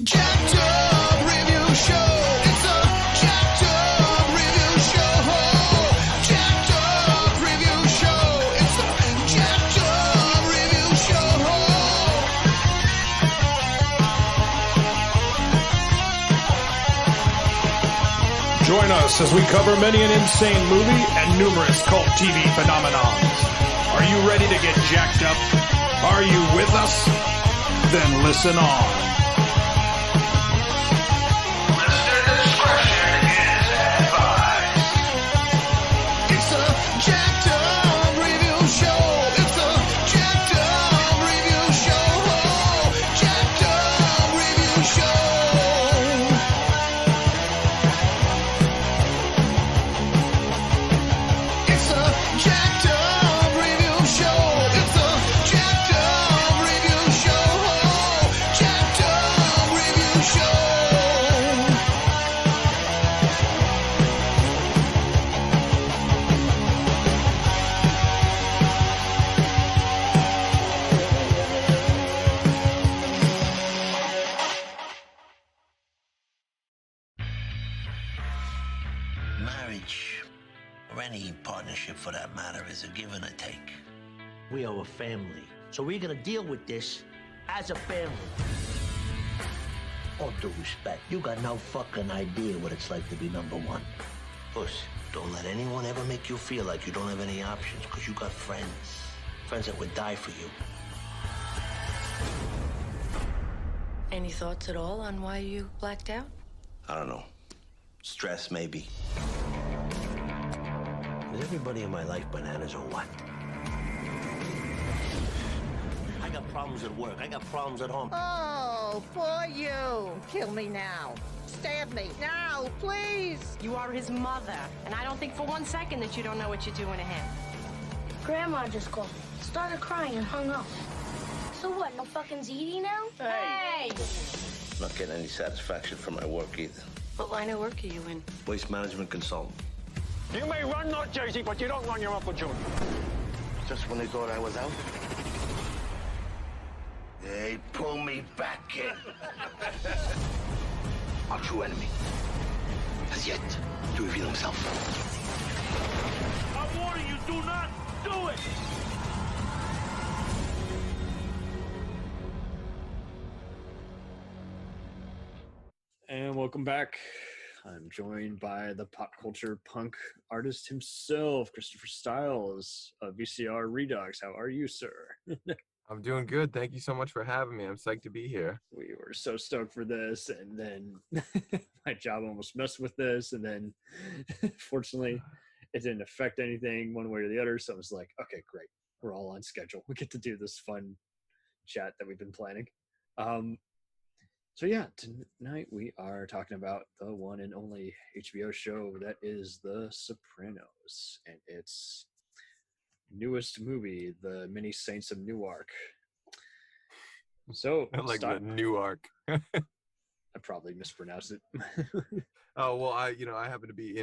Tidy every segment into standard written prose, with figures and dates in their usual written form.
jacked up review show. It's a jacked up review show. Jacked up review show. It's a jacked up review show. Join us as we cover many an insane movie and numerous cult TV phenomenons. Are you ready to get jacked up? Are you with us? Then listen on. Listener discretion is advised. It's a jacked up review show. It's a jacked up review show. Jacked up review show. It's a jacked up review show. It's a jacked up review show. Jacked up review show. Marriage, or any partnership for that matter, is a give and a take. We are a family, so we're gonna deal with this as a family. All due respect, you got no fucking idea what it's like to be number one. Puss, don't let anyone ever make you feel like you don't have any options, because you got friends. Friends that would die for you. Any thoughts at all on why you blacked out? I don't know. Stress, maybe. Is everybody in my life bananas or what? I got problems at work. I got problems at home. Oh, poor you. Kill me now. Stab me now, please. You are his mother, and I don't think for 1 second that you don't know what you're doing to him. Grandma just called, started crying and hung up. So what, no fucking ZD now? Hey! Not getting any satisfaction from my work either. What line of work are you in? Waste management consultant. You may run North Jersey, but you don't run your Uncle Junior. Just when they thought I was out, they pull me back in. Our true enemy has yet to reveal himself. I'm warning you, do not do it! And welcome back. I'm joined by the pop culture punk artist himself, Christopher Stiles of VCR Redux. How are you, sir? I'm doing good. Thank you so much for having me. I'm psyched to be here. We were so stoked for this, and then my job almost messed with this, and then fortunately it didn't affect anything one way or the other, so I was like, okay, great. We're all on schedule. We get to do this fun chat that we've been planning. So yeah, tonight we are talking about the one and only HBO show that is The Sopranos, and its newest movie, The Many Saints of Newark. So I like the Newark. I probably mispronounced it. Oh, well, I happen to be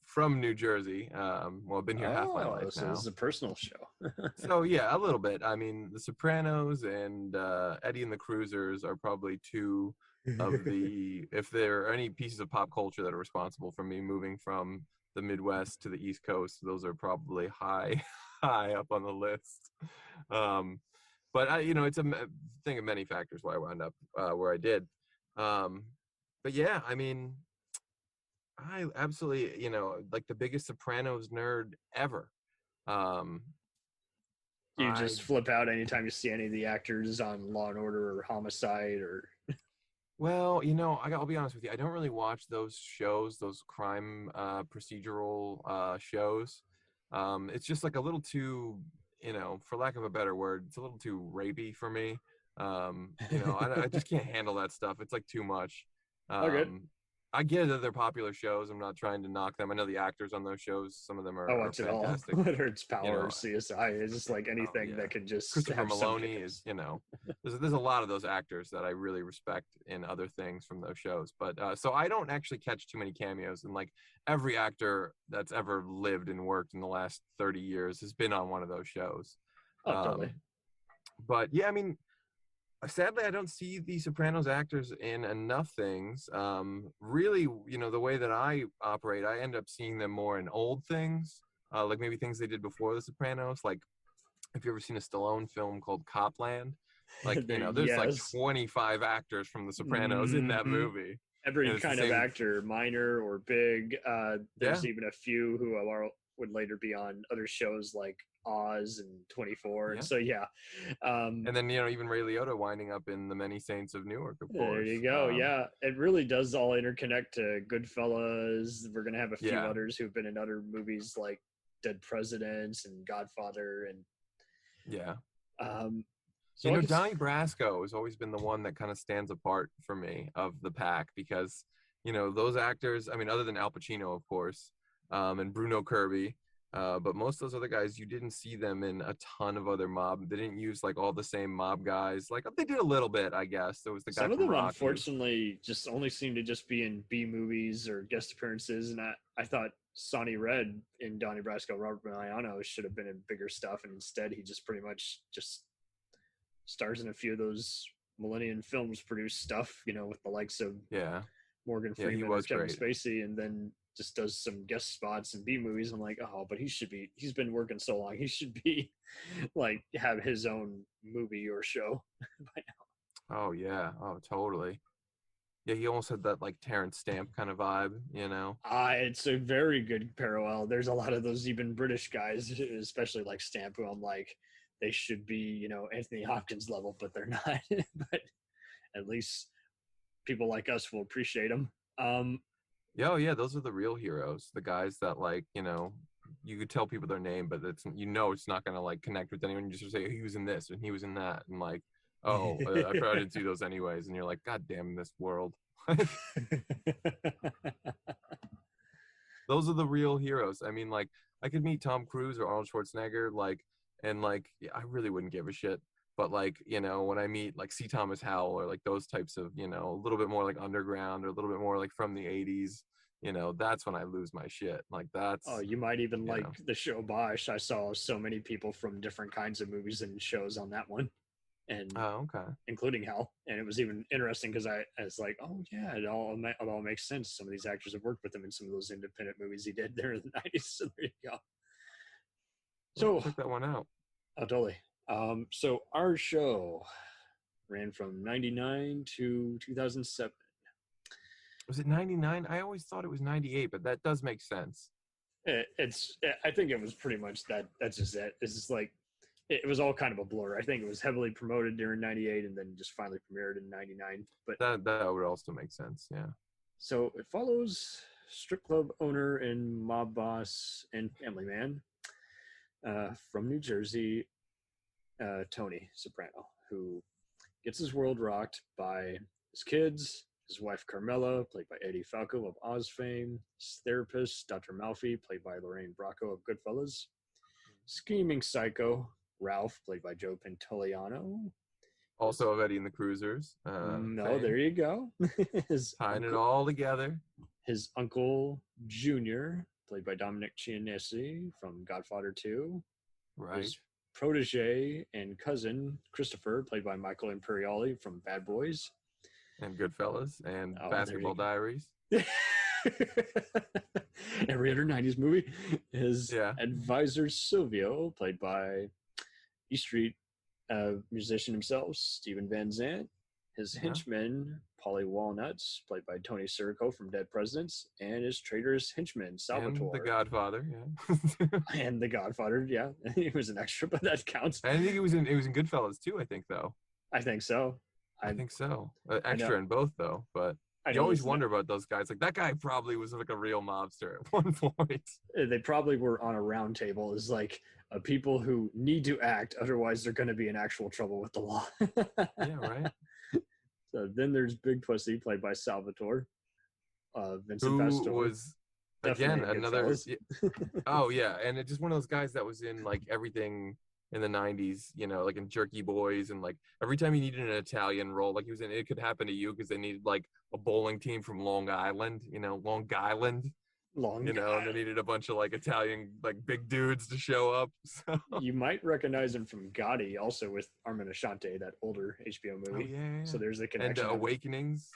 from New Jersey. Well, I've been here half my life so now. this is a personal show. So yeah, a little bit. I mean, The Sopranos and Eddie and the Cruisers are probably two of the, if there are any pieces of pop culture that are responsible for me moving from the Midwest to the East Coast, those are probably high up on the list. But it's a thing of many factors why I wound up where I did. But yeah, I mean, I absolutely, like the biggest Sopranos nerd ever. You just flip out anytime you see any of the actors on Law and Order or Homicide or. Well, I'll be honest with you. I don't really watch those shows, those crime procedural shows. It's just like a little too, for lack of a better word, it's a little too rapey for me. I just can't handle that stuff. It's like too much. Okay. I get that they're popular shows. I'm not trying to knock them. I know the actors on those shows, some of them are I watch it all, fantastic. whether it's Power or CSI. It's just like anything that can just Christopher have some Maloney kickers. is, there's a lot of those actors that I really respect in other things from those shows. But so I don't actually catch too many cameos. And like every actor that's ever lived and worked in the last 30 years has been on one of those shows. Oh, totally. But yeah, I mean, sadly, I don't see the Sopranos actors in enough things. Really, the way that I operate, I end up seeing them more in old things, like maybe things they did before the Sopranos. Like, if you ever seen a Stallone film called Copland, like, there's like Yes. 25 actors from the Sopranos in that Mhm. movie. Every And it's the kind of same- actor, minor or big. There's Yeah. even a few who would later be on other shows like Oz and 24. Yeah. And so, yeah. And then, even Ray Liotta winding up in The Many Saints of Newark, of course. There you go. Yeah. It really does all interconnect to Goodfellas. We're going to have a few Yeah. others who've been in other movies like Dead Presidents and Godfather. And Yeah. so I guess- Donnie Brasco has always been the one that kind of stands apart for me of the pack because, those actors, I mean, other than Al Pacino, of course, and Bruno Kirby, but most of those other guys, you didn't see them in a ton of other mob. They didn't use like all the same mob guys. Like they did a little bit, I guess. There was the guy some of from them, Rocky. unfortunately, just only seem to just be in B movies or guest appearances. And I thought Sonny Red in Donnie Brasco, Robert Miliano should have been in bigger stuff. And instead, he just pretty much just stars in a few of those Millennium Films produced stuff, with the likes of Morgan Yeah, he Freeman or was Kevin great. Spacey, and then just does some guest spots in B movies. I'm like, oh, but he's been working so long. He should be like have his own movie or show by now. Oh, yeah. Oh, totally. Yeah, he almost had that like Terrence Stamp kind of vibe, It's a very good parallel. There's a lot of those even British guys, especially like Stamp, who I'm like, they should be, Anthony Hopkins level, but they're not. But at least people like us will appreciate them. Yeah, those are the real heroes. The guys that like, you could tell people their name, but it's not gonna like connect with anyone. You just say he was in this and he was in that, and like, oh, I probably didn't see those anyways. And you're like, God damn this world. Those are the real heroes. I mean, like, I could meet Tom Cruise or Arnold Schwarzenegger, like, and like, I really wouldn't give a shit. But like, when I meet like C. Thomas Howell or like those types of, a little bit more like underground or a little bit more like from the 80s, that's when I lose my shit. Like that's. Oh, you might even like the show Bosch. I saw so many people from different kinds of movies and shows on that one. And okay, including Hal. And it was even interesting because I was like, oh yeah, it all makes sense. Some of these actors have worked with him in some of those independent movies he did there in the 90s. So there you go. So check that one out. Oh, totally. So our show ran from 99 to 2007. Was it 99? I always thought it was 98, but that does make sense. I think it was pretty much that. That's just it. It's just like, it was all kind of a blur. I think it was heavily promoted during 98 and then just finally premiered in 99. But that would also make sense. Yeah. So it follows strip club owner and mob boss and family man from New Jersey, Tony Soprano, who gets his world rocked by his kids, his wife Carmela, played by Eddie Falco of Oz fame, his therapist, Dr. Malfi, played by Lorraine Bracco of Goodfellas, scheming psycho, Ralph, played by Joe Pantoliano. Also of Eddie and the Cruisers. There you go. Tying it all together. His uncle, Junior, played by Dominic Chianesi from Godfather 2. Right. His protege and cousin, Christopher, played by Michael Imperioli from Bad Boys. And Goodfellas and Oh, Basketball Diaries. Every other 90s movie. His advisor, Silvio, played by E Street musician himself, Steven Van Zandt. His henchman, Paulie Walnuts, played by Tony Sirico from Dead Presidents, and his traitorous henchman, Salvatore. And the Godfather, And the Godfather, yeah. He was an extra, but that counts. I think it was in Goodfellas too, I think, though. I think so. I think so. Extra in both, though, but you always wonder about those guys. Like, that guy probably was like a real mobster at one point. They probably were on a round table as like people who need to act, otherwise they're going to be in actual trouble with the law. Yeah, right. So then there's Big Pussy, played by Salvatore. Vincent Who Pastore. was, Definitely again, in another... Goodfellas. Oh, yeah, and it's just one of those guys that was in, like, everything in the 90s, like in Jerky Boys, and, like, every time you needed an Italian role, like, he was in It Could Happen to You, because they needed, like, a bowling team from Long Island, Long Island. Long you know, and they needed a bunch of like Italian, like big dudes to show up. So. You might recognize him from Gotti, also with Armin Ashante, that older HBO movie. Oh, yeah. So there's the And connection. Awakenings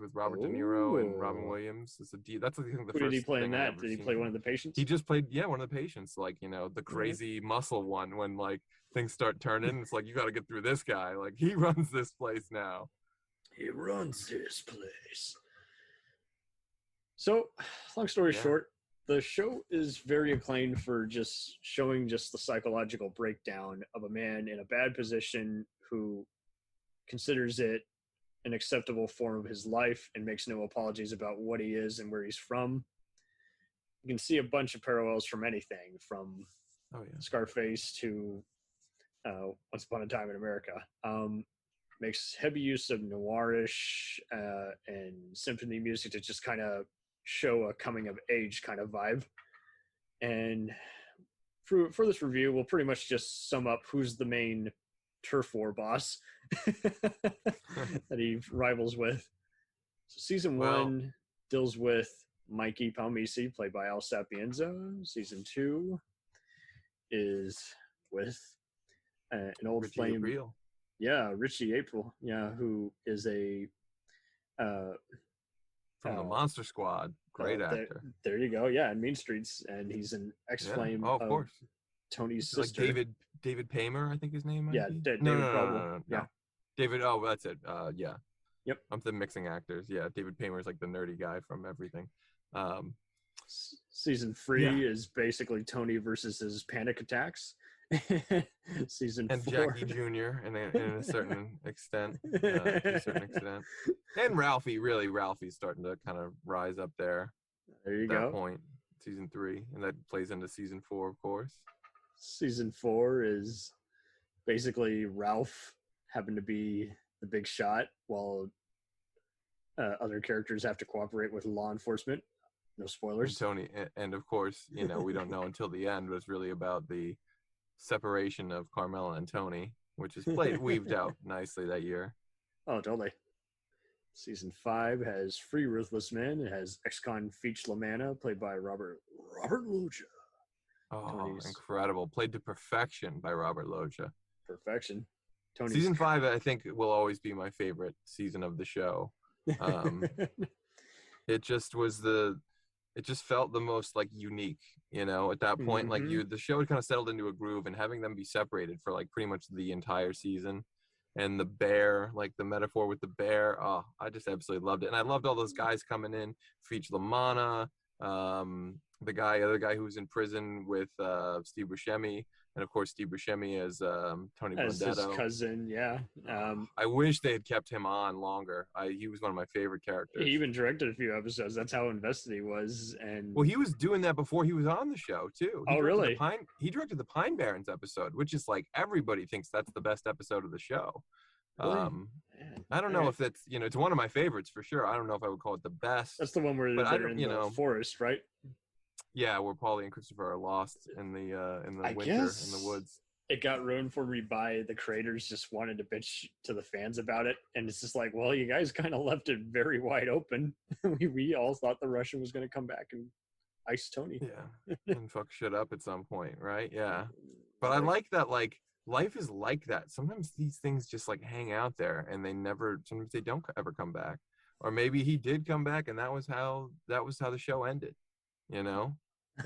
with Robert De Niro and Robin Williams. That's I think the Who first did he play in thing I that? ever Did he seen. play one of the patients? He just played, one of the patients, like, you know, the crazy muscle one when like things start turning. It's like, you got to get through this guy. Like, he runs this place now. He runs this place. So, long story short, the show is very acclaimed for just showing just the psychological breakdown of a man in a bad position who considers it an acceptable form of his life and makes no apologies about what he is and where he's from. You can see a bunch of parallels from anything, from Scarface to Once Upon a Time in America. Makes heavy use of noirish and symphony music to just kind of show a coming of age kind of vibe. And for this review, we'll pretty much just sum up who's the main turf war boss that he rivals with. So season 1 deals with Mikey Palmisi, played by Al Sapienza. Season 2 is with an old Richie flame. April. Yeah, Richie April. Yeah, who is a from the Monster Squad. Great actor. There you go. Yeah, in Mean Streets, and he's an ex-flame of course. Tony's Like sister. David Paymer, I think his name might be. David No. Yeah. David, that's it. Yeah. Yep. I'm the mixing actors. Yeah, David Paymer is like the nerdy guy from everything. Season 3 is basically Tony versus his panic attacks. Season 4. Jackie Jr. in a certain extent. And Ralphie's starting to kind of rise up there. There you at go. that point, season 3, and that plays into season 4, of course. Season 4 is basically Ralph having to be the big shot while other characters have to cooperate with law enforcement. No spoilers. And Tony, and of course, you know, we don't know until the end, but it's really about the separation of Carmela and Tony, which is weaved out nicely that year. Oh, totally. Season 5 has Free Ruthless Men. It has ex-con Feach Lamanna, played by Robert Loggia. Oh, Tony's incredible. Played to perfection by Robert Loggia. Perfection. Tony's Season 5, I think, will always be my favorite season of the show. It just felt the most like unique, you know, at that point. Like the show had kind of settled into a groove, and having them be separated for like pretty much the entire season. And the bear, like the metaphor with the bear, I just absolutely loved it. And I loved all those guys coming in. Feach Lamanna, the other guy who was in prison with Steve Buscemi, and of course Steve Buscemi as Tony as Blundetto. his cousin. Yeah. I wish they had kept him on longer. He was one of my favorite characters. He even directed a few episodes. That's how invested he was. And well, he was doing that before he was on the show too. Really? He directed the Pine Barrens episode, which is like everybody thinks that's the best episode of the show. Really? I don't know if that's, you know, it's one of my favorites for sure. I don't know if I would call it the best. That's the one where they're in the forest, right? Yeah, where Paulie and Christopher are lost in the winter in the woods. It got ruined for me by the creators just wanted to bitch to the fans about it, and it's just like, well, you guys kind of left it very wide open. we all thought the Russian was going to come back and ice Tony. Yeah, and fuck shit up at some point, right? Yeah, but I like that. Like, life is like that. Sometimes these things just like hang out there, and sometimes they don't ever come back. Or maybe he did come back, and that was how the show ended. You know,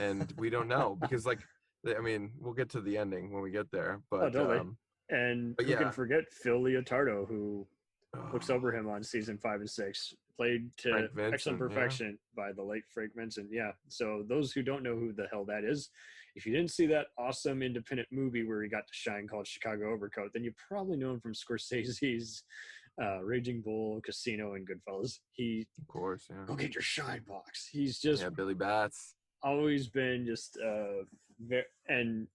and we don't know because, like, I mean, we'll get to the ending when we get there. But and who can forget Phil Leotardo, who looks over him on season 5 and 6, played to excellent perfection by the late Frank Vincent. Yeah. So those who don't know who the hell that is, if you didn't see that awesome independent movie where he got to shine called Chicago Overcoat, then you probably know him from Scorsese's Raging Bull, Casino, and Goodfellas. Of course, yeah. Go get your shine box. He's just Billy Bats. Always been just and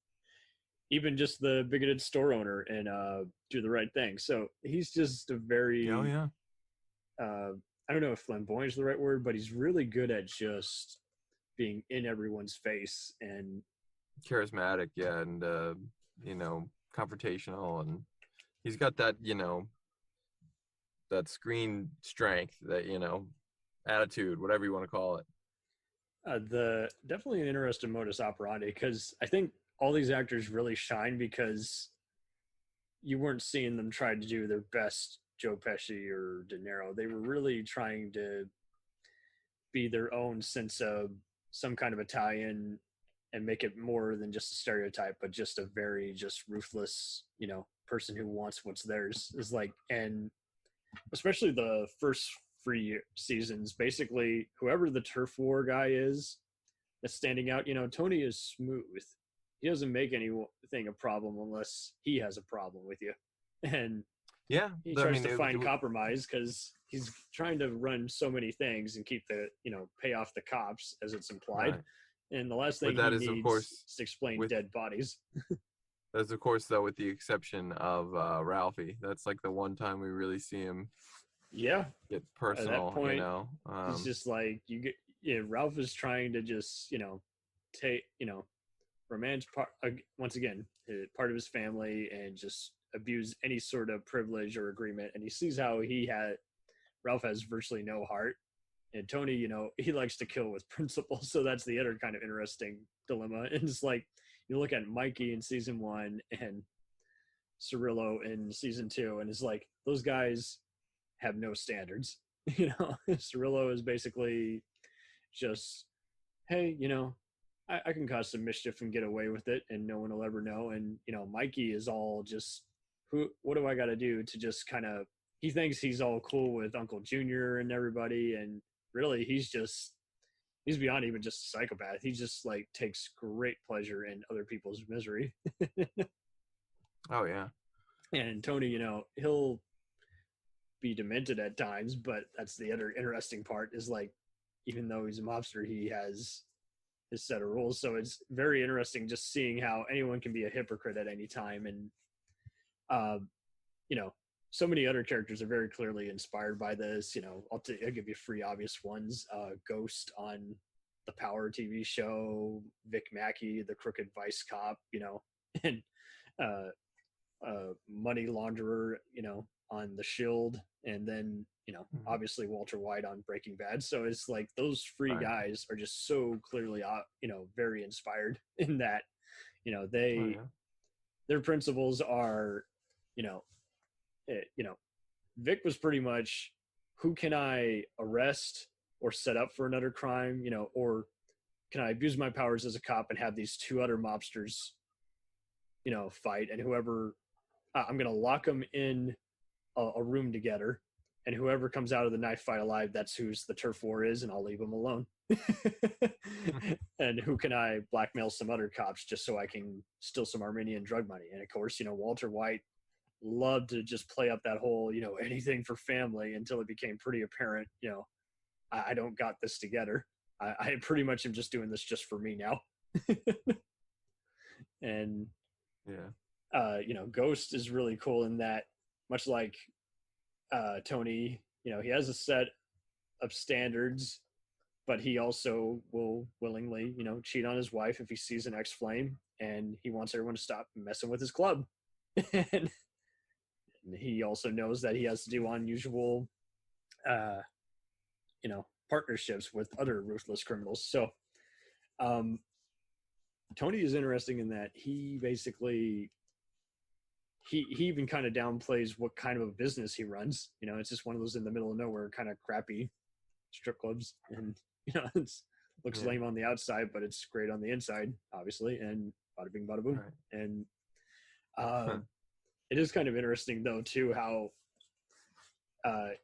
even just the bigoted store owner and Do the Right Thing. So he's just a very I don't know if flamboyant is the right word, but he's really good at just being in everyone's face and charismatic, and you know, confrontational, and he's got that, you know, that screen strength, that, you know, attitude, whatever you want to call it. The definitely an interesting modus operandi, because I think all these actors really shine because you weren't seeing them try to do their best Joe Pesci or De Niro. They were really trying to be their own sense of some kind of Italian and make it more than just a stereotype, but just a very just ruthless, person who wants what's theirs. Is like, and especially the first 3 seasons, basically whoever the turf war guy is that's standing out, Tony is smooth. He doesn't make anything a problem unless he has a problem with you. And Yeah, he tries to find compromise because he's trying to run so many things and keep the, pay off the cops, as it's implied. Right. And the last thing But that he is, needs of course, is to explain dead bodies. That's, of course, though, with the exception of Ralphie. That's like the one time we really see him get personal, At that point, It's just like Ralph is trying to just, take, romance part, once again, part of his family, and just abuse any sort of privilege or agreement. And he sees how Ralph has virtually no heart. And Tony, he likes to kill with principle. So that's the other kind of interesting dilemma. And it's like, you look at Mikey in season 1 and Cirillo in season 2, and it's like, those guys have no standards. Cirillo is basically just, hey, I can cause some mischief and get away with it, and no one will ever know. And, Mikey is all just, what do I got to do to just kind of, he thinks he's all cool with Uncle Junior and everybody. And really, he's beyond even just a psychopath. He just like takes great pleasure in other people's misery. Oh yeah. And Tony, he'll be demented at times, but that's the other interesting part, is like, even though he's a mobster, he has his set of rules. So it's very interesting just seeing how anyone can be a hypocrite at any time. And, so many other characters are very clearly inspired by this. I'll give you 3 obvious ones. Ghost on the Power TV show, Vic Mackey, the crooked vice cop, and money launderer, on The Shield, and then, obviously Walter White on Breaking Bad. So it's like those 3 guys are just so clearly, very inspired in that, their principles are, Vic was pretty much, who can I arrest or set up for another crime, or can I abuse my powers as a cop and have these 2 other mobsters, fight, and whoever, I'm going to lock them in a room together, and whoever comes out of the knife fight alive, that's who's the turf war is, and I'll leave them alone. And who can I blackmail some other cops just so I can steal some Armenian drug money? And of course, Walter White loved to just play up that whole, anything for family, until it became pretty apparent, I don't got this together. I pretty much am just doing this just for me now. And Ghost is really cool in that, much like Tony, he has a set of standards, but he also will willingly, cheat on his wife if he sees an ex-flame, and he wants everyone to stop messing with his club. And he also knows that he has to do unusual, partnerships with other ruthless criminals. So Tony is interesting in that he basically, he even kind of downplays what kind of a business he runs. It's just one of those in the middle of nowhere kind of crappy strip clubs, and it looks lame on the outside, but it's great on the inside, obviously, and bada bing bada boom. Right. And it is kind of interesting though too how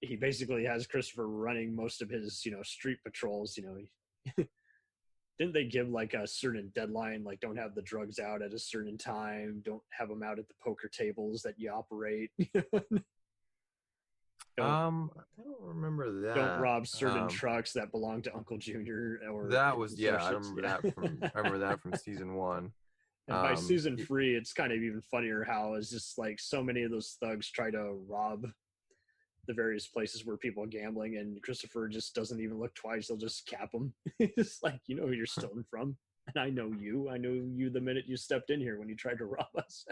he basically has Christopher running most of his street patrols. Didn't they give like a certain deadline, like don't have the drugs out at a certain time, don't have them out at the poker tables that you operate? I don't remember that. Don't rob certain trucks that belong to Uncle Junior. Or that was I remember that from season 1. And by season 3, it's kind of even funnier how it's just like so many of those thugs try to rob the various places where people are gambling, and Christopher just doesn't even look twice. He'll just cap them. It's like, who you're stealing from, and I know you. I knew you the minute you stepped in here when you tried to rob us.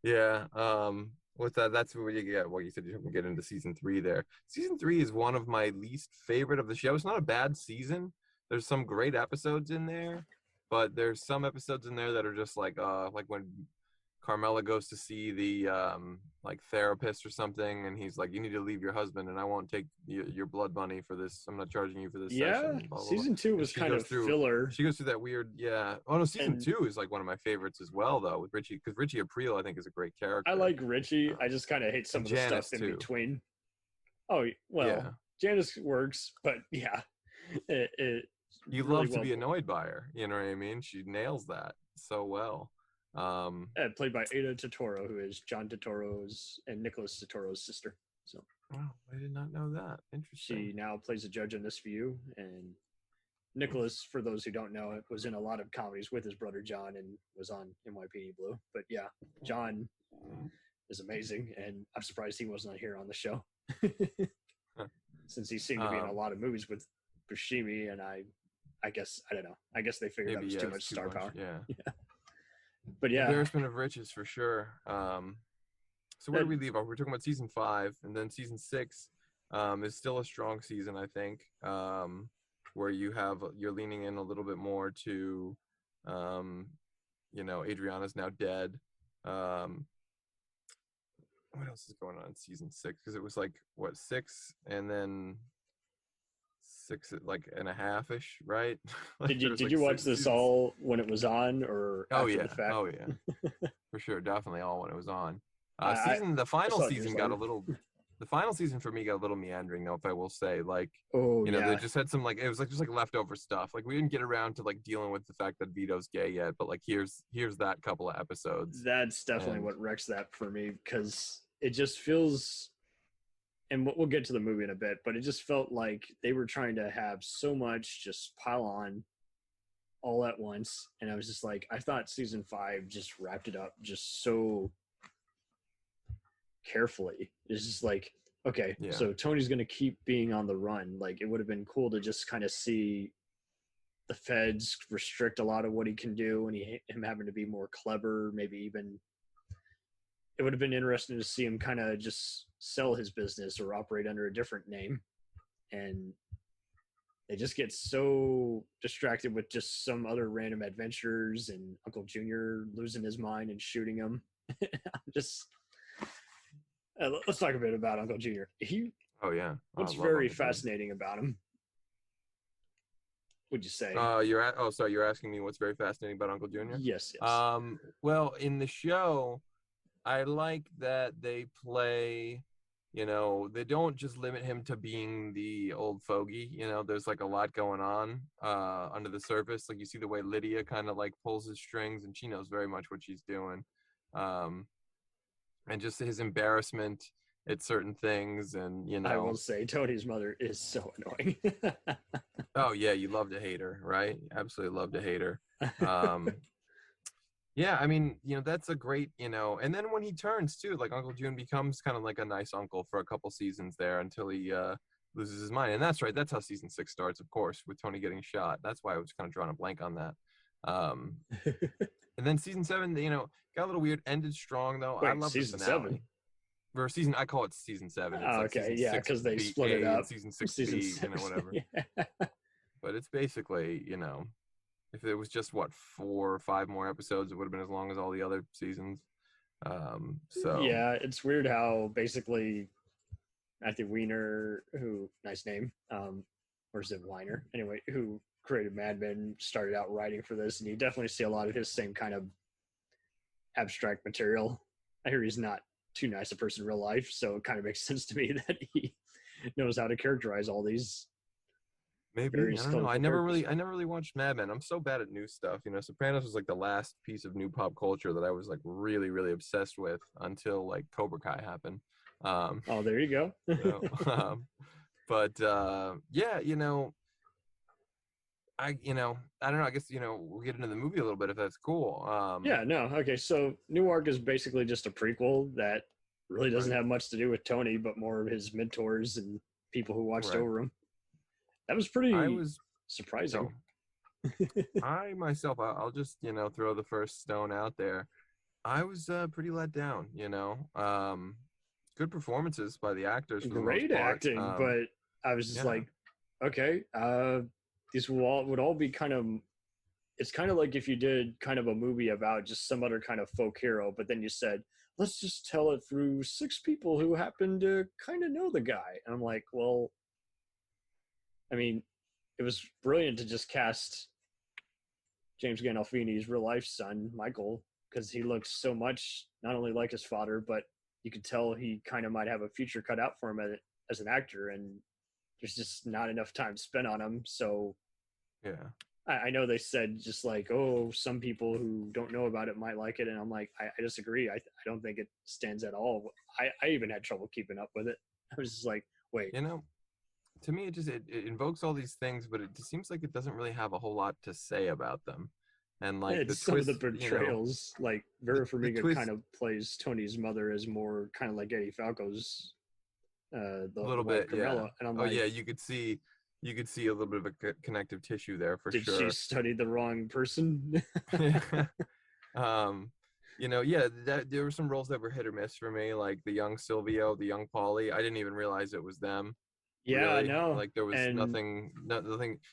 Yeah. With that, that's where you get. Well, you said you're going to get into season 3 there. Season 3 is one of my least favorite of the show. It's not a bad season. There's some great episodes in there, but there's some episodes in there that are just like when Carmela goes to see the like therapist or something, and he's like, "You need to leave your husband, and I won't take your blood money for this. I'm not charging you for this session." Blah, blah, blah. Season 2 was kind of filler. She goes through that weird, yeah. Oh no, season 2 is like one of my favorites as well, though, with Richie, because Richie Aprile I think is a great character. I like Richie. I just kind of hate some of the Janice, stuff in too. between. Oh well, Yeah. Janice works, but yeah, it You really love to be well- annoyed by her. You know what I mean? She nails that so well. played by Ada Totoro, who is John Totoro's and Nicholas Totoro's sister. So Wow, I did not know that. Interesting. she now plays a judge on SVU, and Nicholas, for those who don't know it, was in a lot of comedies with his brother John and was on NYPD Blue. But yeah, John is amazing, and I'm surprised he wasn't here on the show. Since he seemed to be in a lot of movies with Buscemi, and I guess I don't know. I guess they figured that was too much star power. Yeah. But yeah, Embarrassment of riches for sure. So where do we leave off? We're talking about season 5, and then season 6 is still a strong season, I think, where you're leaning in a little bit more to, Adriana's now dead. What else is going on in season 6? Because it was like 6 and then 6 like and a half-ish, right? Like did you watch this all when it was on, or after the fact? Oh yeah, for sure, definitely all when it was on. The final season for me got a little meandering, though, if I will say. Like, they just had some it was just leftover stuff. Like, we didn't get around to dealing with the fact that Vito's gay yet, but here's that couple of episodes. That's definitely what wrecks that for me, because it just feels, and we'll get to the movie in a bit, but it just felt like they were trying to have so much just pile on all at once, and I was just like, I thought season 5 just wrapped it up just so carefully. It's just like, okay, so Tony's gonna keep being on the run. Like, it would have been cool to just kind of see the feds restrict a lot of what he can do, and him having to be more clever. Maybe even it would have been interesting to see him kind of just sell his business or operate under a different name. And they just get so distracted with just some other random adventures and Uncle Junior losing his mind and shooting him. Let's talk a bit about Uncle Junior. What's very fascinating about him? Would you say? You're asking me what's very fascinating about Uncle Junior? Yes. Well, in the show, I like that they play, they don't just limit him to being the old fogey. There's a lot going on under the surface. Like, you see the way Lydia kind of pulls his strings, and she knows very much what she's doing. And just his embarrassment at certain things, and I will say Tony's mother is so annoying. Oh yeah, you love to hate her, right? Absolutely love to hate her. Yeah, I mean, that's a great, and then when he turns too, Uncle June becomes kind of like a nice uncle for a couple seasons there until he loses his mind. And that's right, that's how season 6 starts, of course, with Tony getting shot. That's why I was kind of drawing a blank on that. And then season 7, got a little weird. Ended strong though. Wait, I love season the finale. 7. Or season, I call it season 7. It's Okay, season because they 6B split it up. season 6B, whatever. Yeah. But it's basically, if it was just 4 or 5 more episodes, it would have been as long as all the other seasons. So yeah, it's weird how basically Matthew Weiner, who, nice name, or is it Weiner? Anyway, who created Mad Men, started out writing for this, and you definitely see a lot of his same kind of abstract material. I hear he's not too nice a person in real life, so it kind of makes sense to me that he knows how to characterize all these. Maybe, I don't know. I never really watched Mad Men. I'm so bad at new stuff. Sopranos was the last piece of new pop culture that I was really, really obsessed with until Cobra Kai happened. Oh, there you go. But yeah, I don't know. I guess we'll get into the movie a little bit if that's cool. Yeah, no, okay. So Newark is basically just a prequel that really doesn't have much to do with Tony, but more of his mentors and people who watched over him. That was pretty surprising. I myself, I'll just throw the first stone out there. I was pretty let down, you know. Good performances by the actors for Great the most part. acting, but I was just yeah. like, okay, these would all be kind of. It's kind of like if you did kind of a movie about just some other kind of folk hero, but then you said, let's just tell it through 6 people who happen to kind of know the guy. And I'm like, well, I mean, it was brilliant to just cast James Gandolfini's real life son, Michael, because he looks so much not only like his father, but you could tell he kind of might have a future cut out for him as an actor, and there's just not enough time spent on him. So Yeah. I know they said just like, oh, some people who don't know about it might like it, and I'm like, I disagree. I don't think it stands at all. I even had trouble keeping up with it. I was just like, wait. You know, to me, it invokes all these things, but it just seems like it doesn't really have a whole lot to say about them. And like It's the some twist, of the portrayals, like Vera Farmiga twist- kind of plays Tony's mother as more kind of like Eddie Falco's a little bit, Carmela. yeah. And I'm Oh like, yeah, you could see a little bit of a connective tissue there for did sure. she study the wrong person? You know, yeah, there were some roles that were hit or miss for me, like the young Silvio, the young Paulie. I didn't even realize it was them. Yeah, Really. no. Like there was nothing,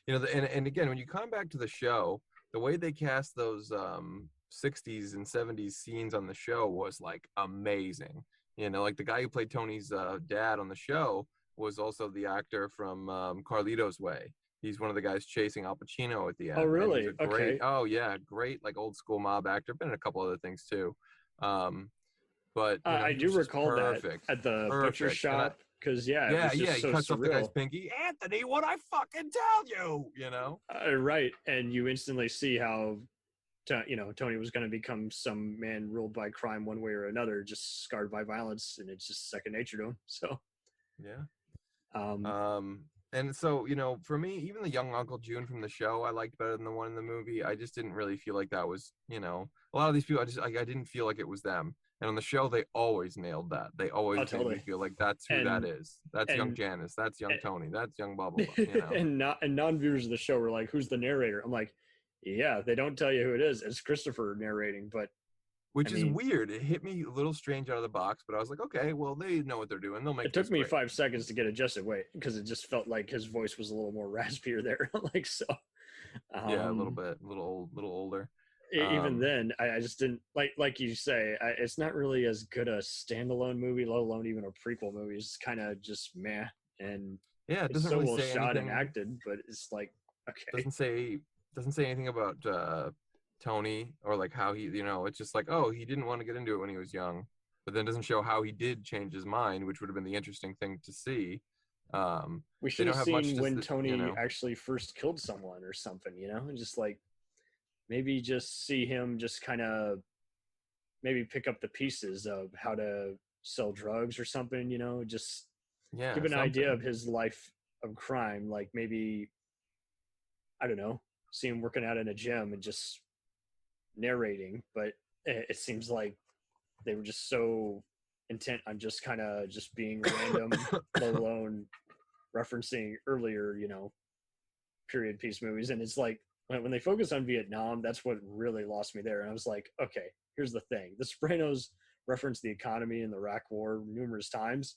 you know, and again, when you come back to the show, the way they cast those 60s and 70s scenes on the show was like amazing. You know, like the guy who played Tony's dad on the show was also the actor from Carlito's Way. He's one of the guys chasing Al Pacino at the end. Oh, really? He's a great, Okay. Oh, yeah, great, like old school mob actor. Been in a couple other things too. But you know, I he do was just recall perfect. that at the butcher Perfect. shop, because it was just he so cuts off the guy's surreal. pinky. Anthony, what I fucking tell you, you know? Right, and you instantly see how, Tony was going to become some man ruled by crime one way or another, just scarred by violence, and it's just second nature to him. So, yeah. And so, you know, for me, even the young Uncle June from the show, I liked better than the one in the movie. I just didn't really feel like that was, you know, a lot of these people, I didn't feel like it was them. And on the show, they always nailed that. They always made totally. me feel like that's who that is. That's young Janice. That's young Tony. That's young blah, blah, blah, you know? and non-viewers of the show were like, who's the narrator? I'm like, yeah, they don't tell you who it is. It's Christopher narrating, but Which is weird. It hit me a little strange out of the box, but I was like, okay, well, they know what they're doing. They'll make it took me great. 5 seconds to get adjusted weight because it just felt like his voice was a little more raspier there. Like, so. Yeah, a little bit, a little older. Even then, I just didn't, like you say, it's not really as good a standalone movie, let alone even a prequel movie. It's kind of just meh. And yeah, it doesn't so really well say shot anything. and acted, but it's like, okay. Doesn't say anything about Tony or like how he, you know, it's just like, oh, he didn't want to get into it when he was young, but then doesn't show how he did change his mind, which would have been the interesting thing to see. We should have seen when Tony actually first killed someone or something, you know, and just like maybe just see him just kind of maybe pick up the pieces of how to sell drugs or something, you know, just give an idea of his life of crime, like maybe, I don't know, see him working out in a gym and just narrating, but it seems like they were just so intent on just kind of just being random, let alone referencing earlier, you know, period piece movies. And it's like when they focus on Vietnam, that's what really lost me there. And I was like, okay, here's the thing. The Sopranos reference the economy and the Iraq War numerous times,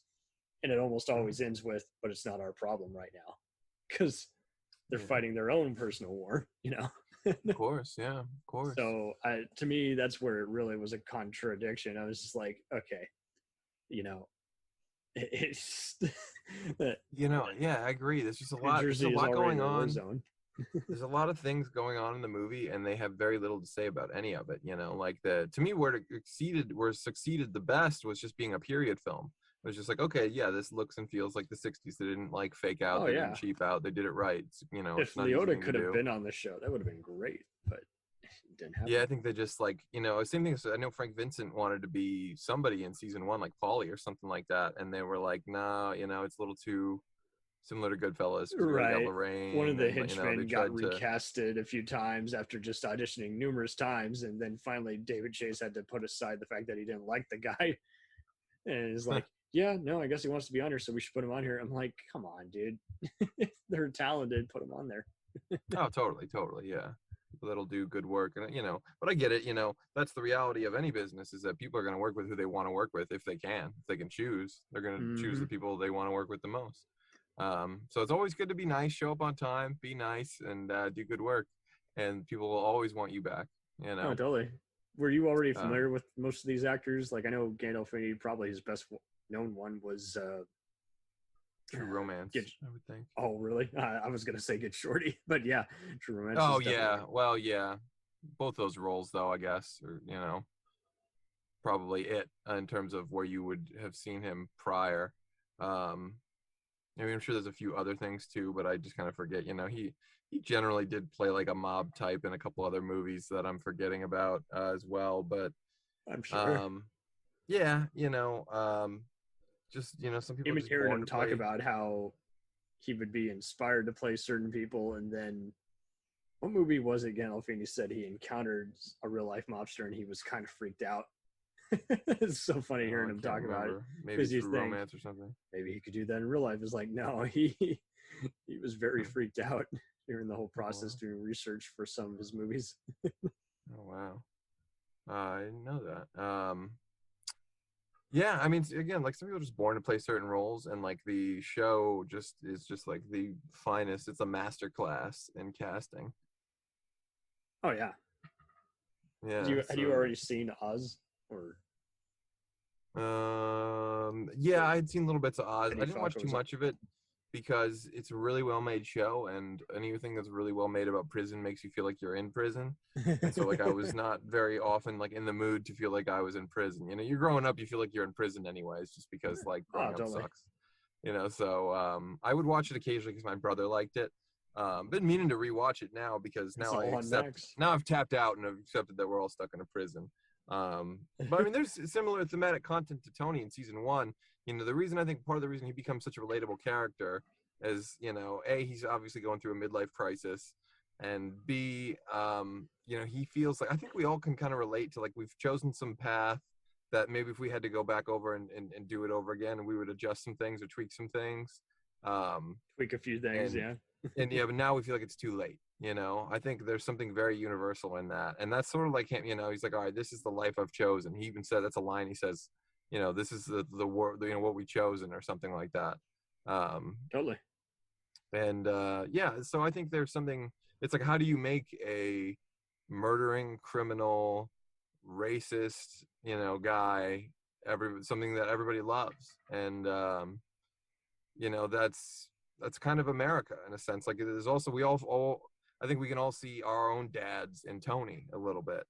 and it almost always ends with, but it's not our problem right now. Because they're fighting their own personal war, you know? Of course, yeah, of course. So to me, that's where it really was a contradiction. I was just like, okay, you know, it's you know, yeah, I agree. There's just a lot going on. There's a lot of things going on in the movie, and they have very little to say about any of it. You know, like to me, where it succeeded the best was just being a period film. It was just like, okay, yeah, this looks and feels like the 60s. They didn't like fake out. They didn't cheap out. They did it right. It's, you know, if Leotardo could have been on the show, that would have been great, but it didn't happen. Yeah, I think they just like, you know, same thing. I know Frank Vincent wanted to be somebody in season 1, like Paulie or something like that. And they were like, no, you know, it's a little too similar to Goodfellas. Right. One of the henchmen got recasted a few times after just auditioning numerous times. And then finally David Chase had to put aside the fact that he didn't like the guy. And it's like, yeah, no, I guess he wants to be on here, so we should put him on here. I'm like, come on, dude. They're talented. Put him on there. Oh, totally. Yeah. people that'll do good work, and but I get it. That's the reality of any business, is that people are going to work with who they want to work with. If they can choose, they're going to choose the people they want to work with the most. So it's always good to be nice, show up on time, be nice, and do good work, and people will always want you back. Oh, totally. Were you already familiar with most of these actors? Like, I know Gandolfini, probably his best known one was True Romance, I would think. Oh, really? I was going to say Get Shorty, but yeah, True Romance. Oh, yeah. Well, yeah. Both those roles, though, I guess, or, probably it in terms of where you would have seen him prior. I'm sure there's a few other things, too, but I just kind of forget. He generally did play like a mob type in a couple other movies that I'm forgetting about as well. But I'm sure. Just some people Even just hearing born him to talk play. about how he would be inspired to play certain people, and then what movie was it? Gandolfini said he encountered a real life mobster and he was kind of freaked out. It's so funny hearing him talk about it. Maybe True Romance or something. Maybe he could do that in real life. It's like, no, he was very freaked out during the whole process doing research for some of his movies. Oh wow, I didn't know that. Yeah, I mean, again, like some people are just born to play certain roles, and like the show is just like the finest. It's a master class in casting. Oh yeah. Yeah. Had you already seen Oz? Or yeah, I had seen little bits of Oz. I didn't watch too was much of it because it's a really well made show, and anything that's really well made about prison makes you feel like you're in prison. And so like I was not very often like in the mood to feel like I was in prison. You're growing up, you feel like you're in prison anyways, just because like growing up sucks. So I would watch it occasionally because my brother liked it. Been meaning to rewatch it now because now I've tapped out and I've accepted that we're all stuck in a prison. But I mean, there's similar thematic content to Tony in season 1. The reason, I think part of the reason he becomes such a relatable character is, A, he's obviously going through a midlife crisis, and B, he feels like, I think we all can kind of relate to, like, we've chosen some path that maybe if we had to go back over and do it over again, we would adjust some things or tweak some things. Tweak a few things, yeah. But now we feel like it's too late. I think there's something very universal in that, and that's sort of like him. He's like, all right, this is the life I've chosen. He even said, that's a line he says, this is the world, what we chosen, or something like that. Totally. And so I think there's something. It's like, how do you make a murdering, criminal, racist, guy something that everybody loves? And that's kind of America in a sense. Like, there's also, we all I think we can all see our own dads in Tony a little bit.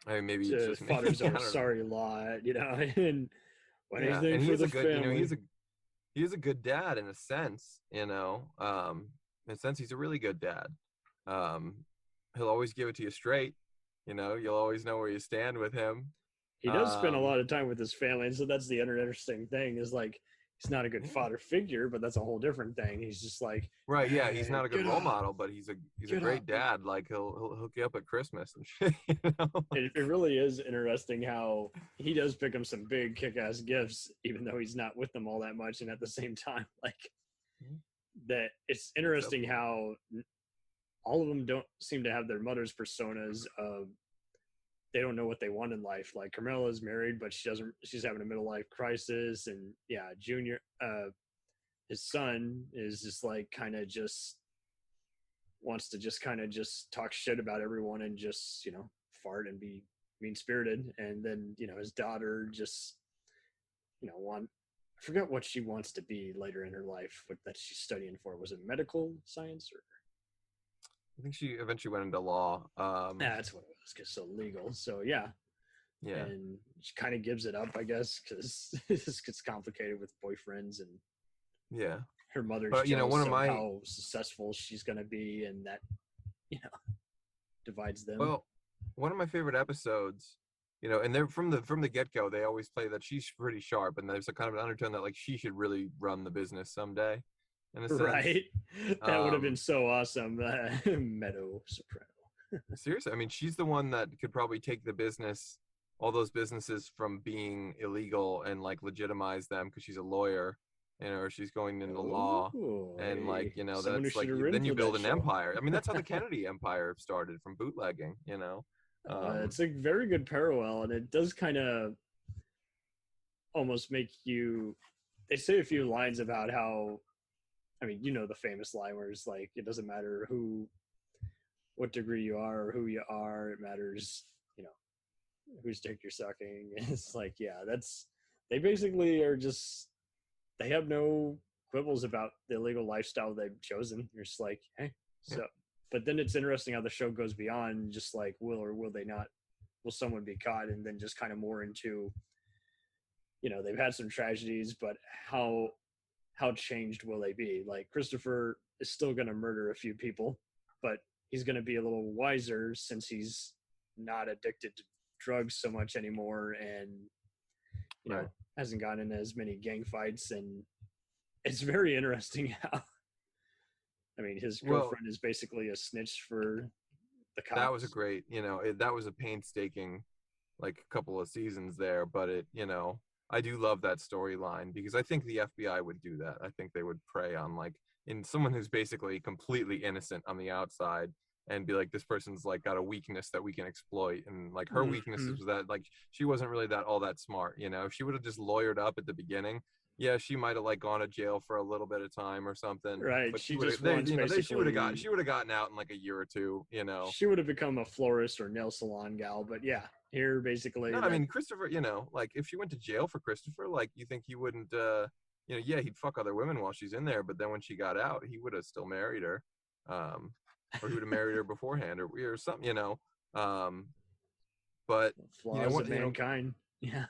I mean, maybe it's just father's own sorry lot, and anything and for he's the a good, family. He's a good dad in a sense, in a sense he's a really good dad. He'll always give it to you straight. You'll always know where you stand with him. He does spend a lot of time with his family, and so that's the other interesting thing is, like, he's not a good father figure, but that's a whole different thing. He's just like, right, yeah, he's not a good role model, but he's a great dad. Like, he'll hook you up at Christmas and shit. It really is interesting how he does pick him some big kick-ass gifts, even though he's not with them all that much, and at the same time, like, that it's interesting how all of them don't seem to have their mother's personas of, they don't know what they want in life. Like, Carmela's married, but she's having a middle life crisis. And yeah, Junior, his son is just like, kind of just wants to just kind of just talk shit about everyone and just, fart and be mean spirited. And then, his daughter just, I forget what she wants to be later in her life, that she's studying for. Was it medical science or? I think she eventually went into law. That's what it was, because so legal. So yeah. And she kind of gives it up, I guess, because this gets complicated with boyfriends and her mother's jealous of how successful she's going to be, and that divides them. Well, one of my favorite episodes, and they're from the get-go, they always play that she's pretty sharp, and there's a kind of an undertone that, like, she should really run the business someday. Right, that would have been so awesome. Meadow Soprano. Seriously, I mean, she's the one that could probably take the business, all those businesses, from being illegal and like legitimize them, because she's a lawyer, or she's going into law, Ooh, and like, someone who that's like, should have written then you for build that an show. empire. I mean, that's how the Kennedy empire started, from bootlegging. It's a very good parallel, and it does kind of almost make you. They say a few lines about how, I mean, the famous line where it's like, it doesn't matter what degree you are or who you are, it matters, whose dick you're sucking. It's like, yeah, they basically are just, they have no quibbles about the illegal lifestyle they've chosen. You're just like, hey, so, but then it's interesting how the show goes beyond just like, will or will they not, will someone be caught? And then just kind of more into, they've had some tragedies, but how changed will they be? Like, Christopher is still going to murder a few people, but he's going to be a little wiser since he's not addicted to drugs so much anymore, and hasn't gotten into as many gang fights. And it's very interesting how, I mean, his girlfriend is basically a snitch for the cops. That was a great, that was a painstaking, like, couple of seasons there, but I do love that storyline, because I think the FBI would do that. I think they would prey on, like, in someone who's basically completely innocent on the outside, and be like, this person's like got a weakness that we can exploit. And like, her weakness was that, like, she wasn't really all that smart. If she would have just lawyered up at the beginning, yeah, she might have like gone to jail for a little bit of time or something. Right. But she just she would have gotten out in like a year or two. She would have become a florist or nail salon gal. But yeah, here basically. No, I mean, Christopher. Like, if she went to jail for Christopher, like, you think he wouldn't? Yeah, he'd fuck other women while she's in there, but then when she got out, he would have still married her. Or he would have married her beforehand, or something, but flaws of mankind. Yeah.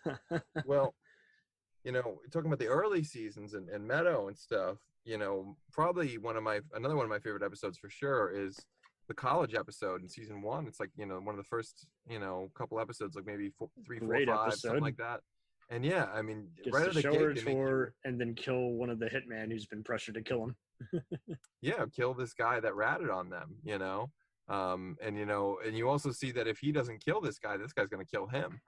Well, talking about the early seasons and Meadow and stuff, probably another one of my favorite episodes for sure is the college episode in season 1. It's like, one of the first, couple episodes, like maybe 3, 4, 5, episode. Something like that. And yeah, I mean, Gets right out of the gate, and then kill one of the hitman who's been pressured to kill him. Yeah, kill this guy that ratted on them, and you also see that if he doesn't kill this guy's going to kill him,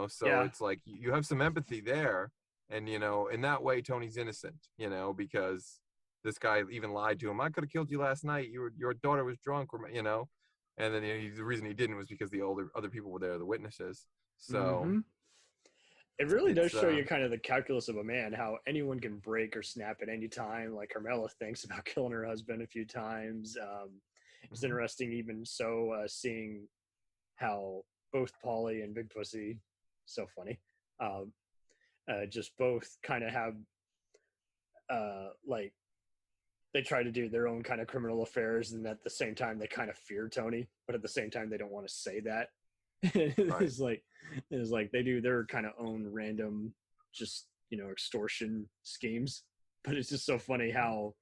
so it's like you have some empathy there, and in that way Tony's innocent, because this guy even lied to him. I could have killed you last night. Your daughter was drunk, and then the reason he didn't was because the other people were there, the witnesses. So it really does show you kind of the calculus of a man, how anyone can break or snap at any time. Like, Carmela thinks about killing her husband a few times. It's interesting, even so, seeing how both Paulie and Big Pussy, so funny, just both kind of have, like, they try to do their own kind of criminal affairs, and at the same time they kind of fear Tony, but at the same time they don't want to say that. It's like they do their kind of own random, just, extortion schemes, but it's just so funny how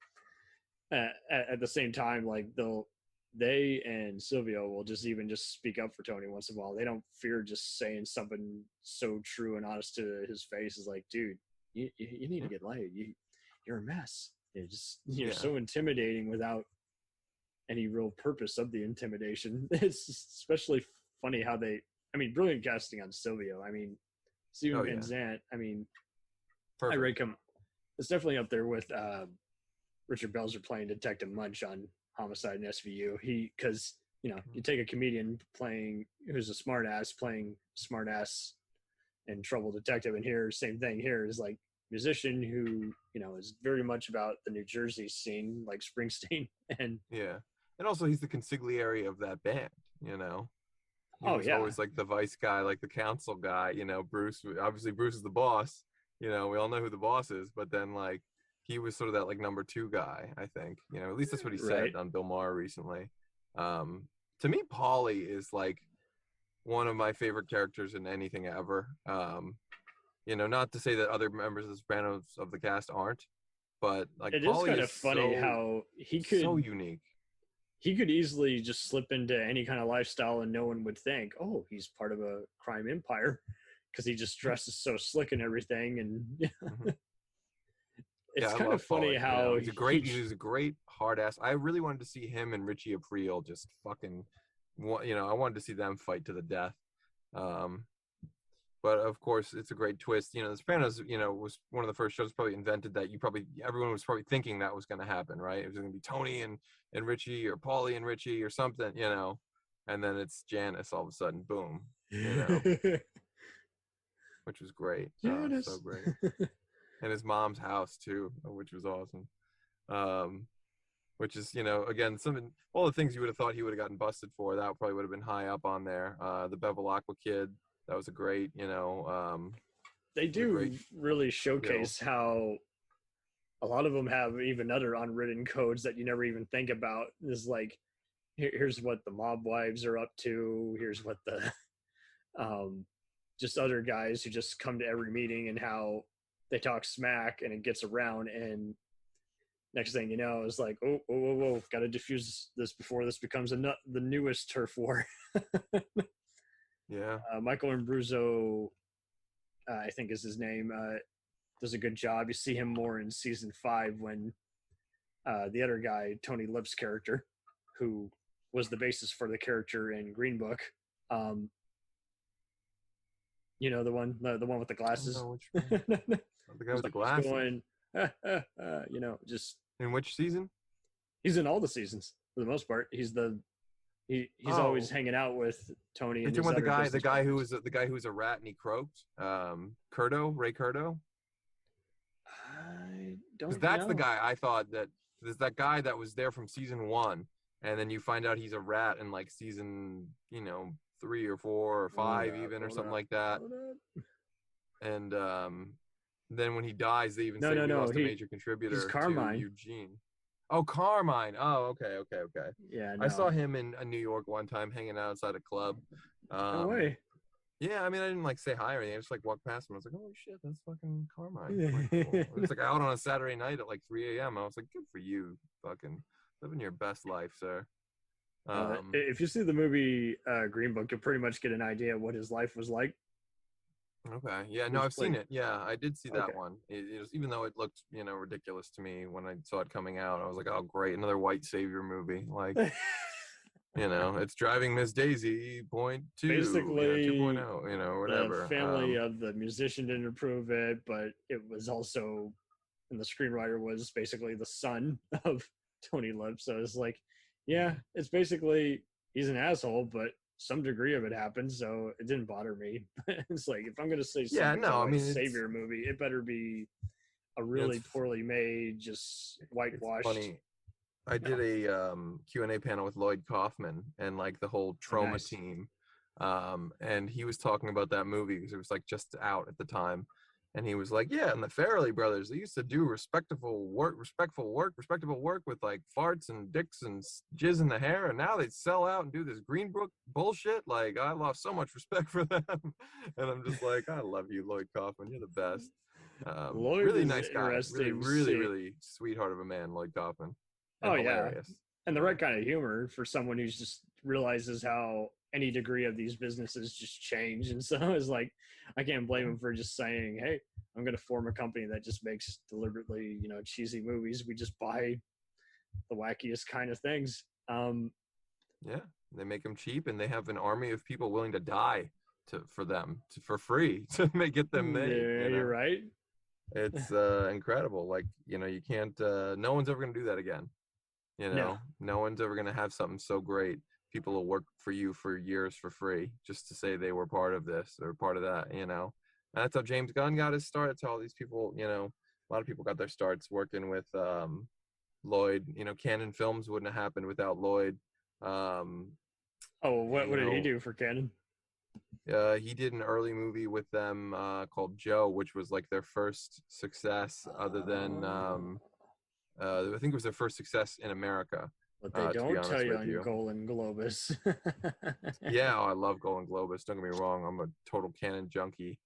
at the same time, like, they and Silvio will just speak up for Tony once in a while. They don't fear just saying something so true and honest to his face. Is like, dude, you need to get laid. You're a mess. You're so intimidating without any real purpose of the intimidation. It's especially funny how brilliant casting on Silvio. I mean, Steven Van Zandt, I mean, perfect. I rank him. It's definitely up there with Richard Belzer playing Detective Munch on Homicide and SVU. Because you take a comedian who's a smart ass playing smart ass and trouble detective, and here, same thing here, is like musician who, is very much about the New Jersey scene, like Springsteen. And also he's the consigliere of that band, He was always like the vice guy, like the council guy, Bruce is the boss, we all know who the boss is, but then, like, he was sort of that, like, number 2 guy, I think, at least that's what he said on Bill Maher recently. To me, Paulie is like one of my favorite characters in anything ever. Not to say that other members of the Sopranos of the cast aren't, but like, it Paulie is kind of funny how he could, so unique. He could easily just slip into any kind of lifestyle and no one would think, oh, he's part of a crime empire, because he just dresses so slick and everything. And it's kind of funny Paulie, how he's a great hard ass. I really wanted to see him and Richie Aprile just fucking, I wanted to see them fight to the death. But of course, it's a great twist. You know, The Sopranos, you know, was one of the first shows probably invented that everyone was probably thinking that was going to happen, right? It was going to be Tony and Richie, or Paulie and Richie, or something, you know, and then it's Janice all of a sudden, boom, you know, which was great. So great. And his mom's house too, which was awesome. Which is, you know, again, all the things you would have thought he would have gotten busted for, that probably would have been high up on there. The Bevilacqua kid, that was a great, you know. They do really showcase how a lot of them have even other unwritten codes that you never even think about. Is like, here's what the mob wives are up to. Here's what the just other guys who just come to every meeting, and how they talk smack and it gets around, and next thing you know, it's like, whoa, got to diffuse this before this becomes the newest turf war. Yeah. Michael Imbruzzo, I think is his name, does a good job. You see him more in season 5 when the other guy, Tony Lip's character, who was the basis for the character in Green Book, you know, the one with the glasses. The guy with the glasses. Going, you know, just in which season? He's in all the seasons for the most part. He's always hanging out with Tony. And the guy who was a rat and he croaked. Ray Curto. I don't know. That's the guy I thought that there's that guy that was there from season 1, and then you find out he's a rat in like season, you know, 3 or 4 or 5 even or something like that. And then when he dies, they even say he lost a major contributor to Eugene. Oh, Carmine. Oh, okay. Yeah, I saw him in New York one time hanging outside a club. No way. Yeah, I mean, I didn't like say hi or anything. I just like walked past him. I was like, "Holy shit, that's fucking Carmine!" Like, cool. It was like out on a Saturday night at like 3 a.m. I was like, "Good for you, fucking living your best life, sir." If you see the movie Green Book, you'll pretty much get an idea of what his life was like. Okay. Yeah. No, I've seen it. Yeah, I did see that one. It was, even though it looked, you know, ridiculous to me when I saw it coming out, I was like, "Oh, great, another white savior movie!" Like, you know, it's Driving Miss Daisy .2, basically, 2.0, you know, whatever. The family of the musician didn't approve it, but it was also, and the screenwriter was basically the son of Tony Lip. So it's like, yeah, it's basically he's an asshole, but some degree of it happened, so it didn't bother me. It's like, if I'm going to say savior movie, it better be a really poorly made, just whitewashed. Funny. I did a Q&A panel with Lloyd Kaufman and like the whole Trauma team, and he was talking about that movie because it was like just out at the time, and he was like, "Yeah, and the Farrelly brothers, they used to do respectable work with like farts and dicks and jizz in the hair, and now they sell out and do this Green Book bullshit. Like, I lost so much respect for them." And I'm just like, I love you, Lloyd Kaufman. You're the best. Lloyd really is nice guy. Really sweetheart of a man, Lloyd Kaufman. And hilarious. And the right kind of humor for someone who's just realizes how any degree of these businesses just change. And so it's like, I can't blame him for just saying, "Hey, I'm going to form a company that just makes deliberately, you know, cheesy movies. We just buy the wackiest kind of things." Yeah, they make them cheap, and they have an army of people willing to die for them for free to get them made. Yeah, you're right. It's incredible. Like, you know, you can't. No one's ever going to do that again. You know, no one's ever going to have something so great. People will work for you for years for free just to say they were part of this or part of that, you know. And that's how James Gunn got his start. That's how all these people, you know, a lot of people got their starts working with Lloyd. You know, Canon Films wouldn't have happened without Lloyd. What did he do for Canon? He did an early movie with them called Joe, which was like their first success other than I think it was their first success in America. But they don't tell you on Golan Globus. Yeah, I love Golan Globus. Don't get me wrong. I'm a total Canon junkie.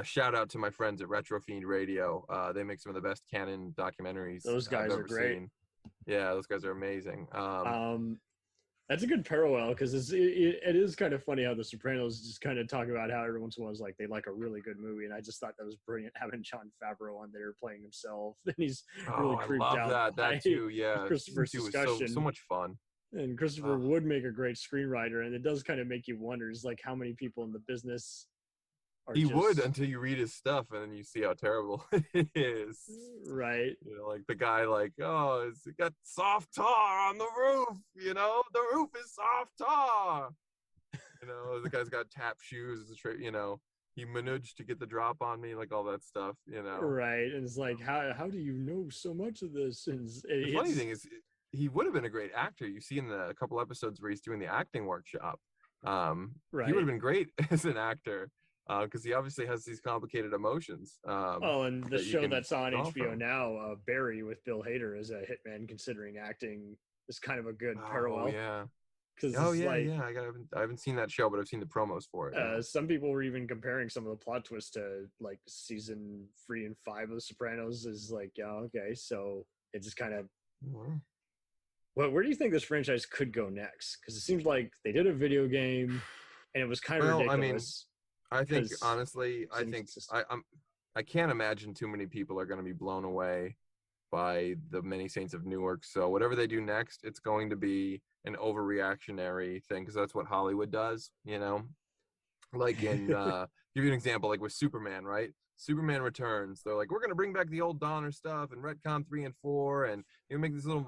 Shout out to my friends at Retro Fiend Radio. They make some of the best Canon documentaries. Those guys are great. Seen. Yeah, those guys are amazing. That's a good parallel because it is kind of funny how the Sopranos just kind of talk about how every once in a while is like they like a really good movie, and I just thought that was brilliant having Jon Favreau on there playing himself, and he's really creeped out. That too, yeah. Christopher's discussion, so much fun. And Christopher would make a great screenwriter, and it does kind of make you wonder, is like how many people in the business are He would just- until you read his stuff and then you see how terrible it is. right. You know, like the guy, like, oh, it's got soft tar on the roof. You know, the roof is soft tar. You know, the guy's got tap shoes. You know, he managed to get the drop on me, like all that stuff. You know, Right. And it's like, how do you know so much of this? And the funny thing is, he would have been a great actor. You see in the couple episodes where he's doing the acting workshop. He would have been great as an actor. Because he obviously has these complicated emotions. And the show that's on draw HBO from. now, Barry with Bill Hader as a hitman, considering acting is kind of a good parallel. Oh yeah. Because I haven't seen that show, but I've seen the promos for it. Yeah. Some people were even comparing some of the plot twists to like season 3 and 5 of The Sopranos. Is like, yeah, okay, so it just kind of. Wow. Well, where do you think this franchise could go next? Because it seems like they did a video game, and it was kind of ridiculous. I think honestly, I can't imagine too many people are going to be blown away by the Many Saints of Newark. So whatever they do next, it's going to be an overreactionary thing because that's what Hollywood does. You know, like in give you an example, like with Superman, right? Superman Returns. They're like, we're going to bring back the old Donner stuff and retcon 3 and 4, and you know, make this little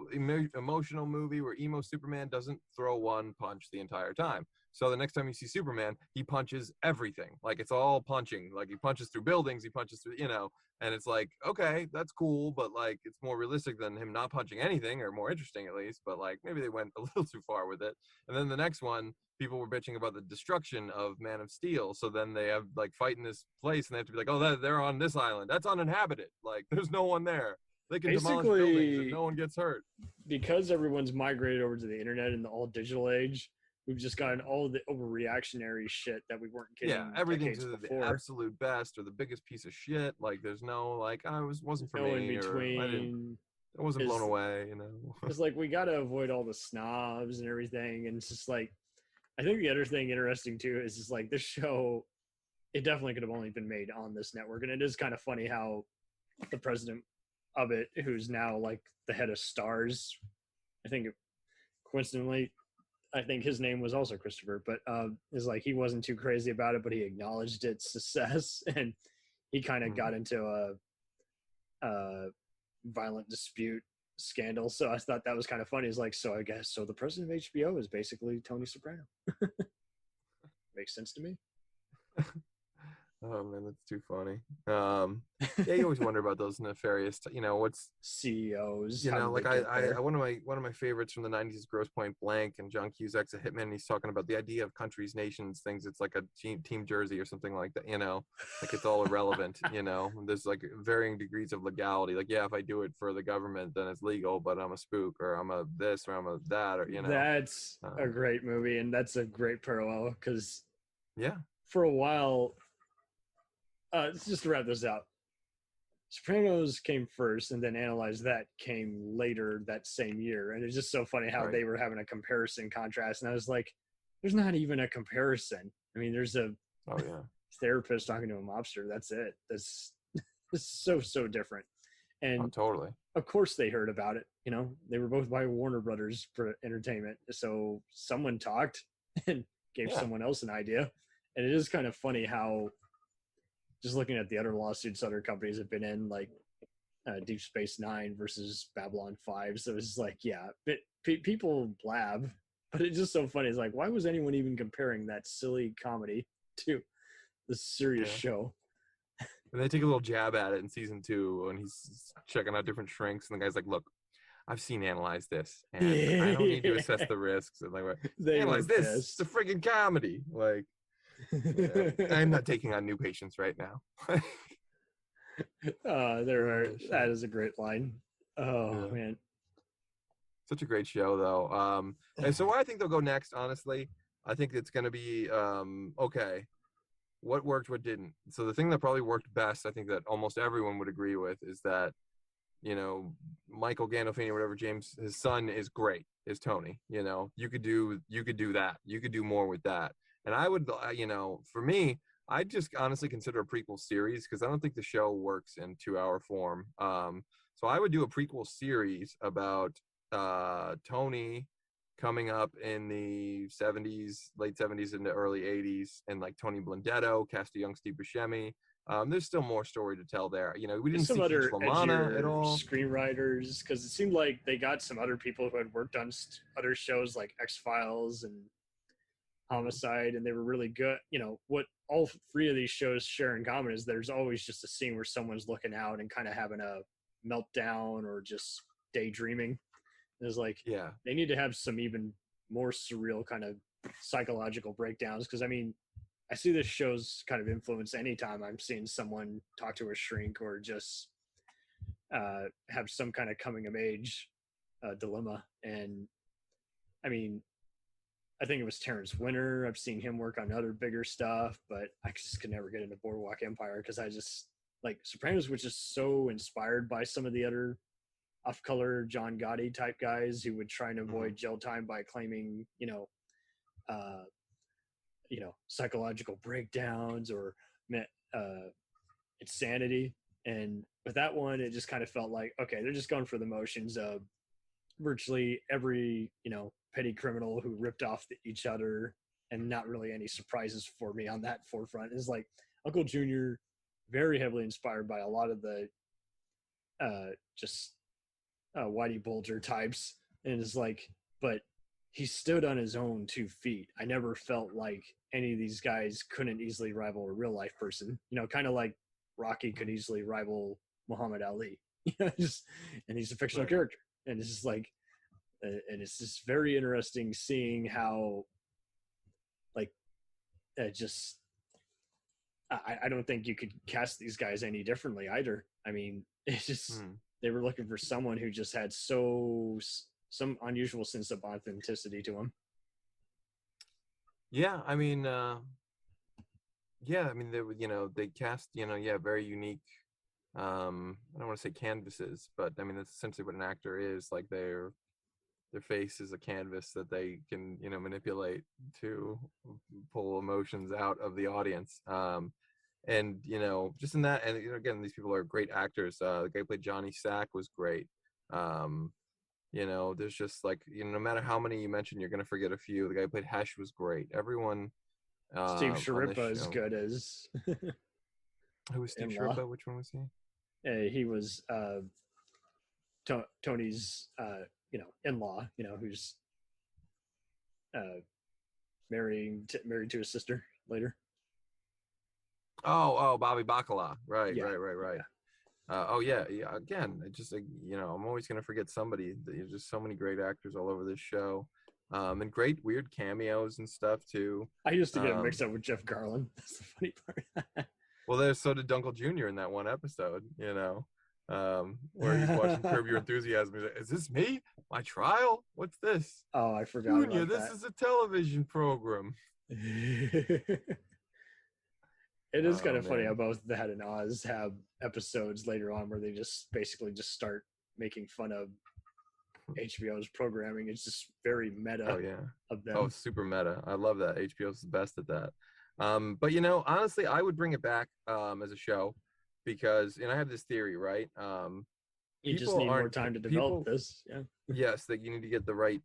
emotional movie where emo Superman doesn't throw one punch the entire time. So the next time you see Superman, he punches everything. Like, it's all punching. Like, he punches through buildings, he punches through, you know, and it's like, okay, that's cool, but like, it's more realistic than him not punching anything, or more interesting at least, but like, maybe they went a little too far with it. And then the next one, people were bitching about the destruction of Man of Steel. So then they have like fight in this place and they have to be like, oh, they're on this island. That's uninhabited. Like, there's no one there. They can demolish buildings and no one gets hurt. Because everyone's migrated over to the internet in the all digital age, we've just gotten all the overreactionary shit that we weren't getting. Yeah, everything's decades the before. absolute best or the biggest piece of shit. Like, there's no like, wasn't for No me. in between. I wasn't blown away, you know. It's like we got to avoid all the snobs and everything, and it's just like, I think the other thing interesting too is just like this show, it definitely could have only been made on this network, and it is kind of funny how the president of it, who's now like the head of Stars, I think coincidentally, I think his name was also Christopher, but is like he wasn't too crazy about it, but he acknowledged its success, and he kind of got into a violent dispute scandal. So I thought that was kind of funny. It's like, so I guess so the president of HBO is basically Tony Soprano. Makes sense to me. Oh man, that's too funny. Yeah, you always wonder about those nefarious, you know, what's CEOs. You know, like I one of my favorites from the '90s is Grosse Point Blank, and John Cusack's a hitman. And he's talking about the idea of countries, nations, things. It's like a team jersey or something like that. You know, like it's all irrelevant. You know, there's like varying degrees of legality. Like, yeah, if I do it for the government, then it's legal, but I'm a spook, or I'm a this, or I'm a that, or you know. That's a great movie, and that's a great parallel because yeah, for a while. Just to wrap this out, Sopranos came first, and then Analyze That came later that same year. And it's just so funny how they were having a comparison contrast. And I was like, there's not even a comparison. I mean, there's a therapist talking to a mobster. That's it. That's so different. And totally. Of course they heard about it. You know, they were both by Warner Brothers for entertainment. So someone talked and gave someone else an idea. And it is kind of funny how, just looking at the other lawsuits other companies have been in, like Deep Space Nine versus Babylon 5. So it's like, yeah, people blab, but it's just so funny. It's like, why was anyone even comparing that silly comedy to the serious show? And they take a little jab at it in season 2 when he's checking out different shrinks, and the guy's like, look, I've seen Analyze This, and I don't need to assess the risks. And like, Analyze This, it's a friggin' comedy. Like, I'm not taking on new patients right now. That is a great line. Oh man, such a great show though. And so where I think they'll go next, honestly, I think it's going to be okay, what worked, what didn't. So the thing that probably worked best, I think that almost everyone would agree with, is that, you know, Michael Gandolfini, whatever, James, his son is great, is Tony. You know, you could do that, you could do more with that. And I would, you know, for me, I'd just honestly consider a prequel series, because I don't think the show works in 2-hour form. So I would do a prequel series about Tony coming up in the 70s, late 70s into early 80s, and like Tony Blundetto cast a young Steve Buscemi. There's still more story to tell there. You know, we didn't some see other Keith LaManna at all. screenwriters, because it seemed like they got some other people who had worked on other shows like X-Files and Homicide, and they were really good. You know, what all three of these shows share in common is there's always just a scene where someone's looking out and kind of having a meltdown or just daydreaming. It's like, Yeah. they need to have some even more surreal kind of psychological breakdowns, because I mean, I see this show's kind of influence anytime I'm seeing someone talk to a shrink or just have some kind of coming of age dilemma. And I mean, I think it was Terrence Winter. I've seen him work on other bigger stuff, but I just could never get into Boardwalk Empire because I just like Sopranos, which is so inspired by some of the other off-color John Gotti type guys who would try and avoid jail time by claiming, psychological breakdowns or insanity. And with that one, it just kind of felt like, okay, they're just going for the motions of virtually every, petty criminal who ripped off each other, and not really any surprises for me on that forefront. Is like Uncle Junior, very heavily inspired by a lot of the Whitey Bulger types, and it's like, but he stood on his own 2 feet. I never felt like any of these guys couldn't easily rival a real life person, kind of like Rocky could easily rival Muhammad Ali, and he's a fictional character. And it's just like, and it's just very interesting seeing how, like, I don't think you could cast these guys any differently either. I mean, it's just, they were looking for someone who just had some unusual sense of authenticity to him. Yeah, I mean, they would, they cast, very unique, I don't want to say canvases, but I mean, that's essentially what an actor is. Like their face is a canvas that they can, manipulate to pull emotions out of the audience. And, just in that, and again, these people are great actors. The guy who played Johnny Sack was great. There's just like, no matter how many you mention, you're going to forget a few. The guy who played Hesh was great. Everyone. Steve Sharippa is good as. Who was Steve Sharippa? Which one was he? He was Tony's, in-law, who's married to his sister later. Oh, Bobby Bacala. Right. Yeah. Yeah. Again, it just like, I'm always gonna forget somebody. There's just so many great actors all over this show, and great weird cameos and stuff too. I used to get mixed up with Jeff Garlin. That's the funny part. Well, so did Uncle Junior in that one episode. Where he's watching Curb Your Enthusiasm. He's like, "Is this me? My trial? What's this?" Oh, I forgot. Junior, this is a television program. It is kind of funny how both that and Oz have episodes later on where they just basically just start making fun of HBO's programming. It's just very meta. Oh yeah. Of them. Oh, super meta. I love that. HBO's the best at that. But honestly, I would bring it back as a show because I have this theory, right? You just need more time to develop this. Yeah. Yes, that you need to get the right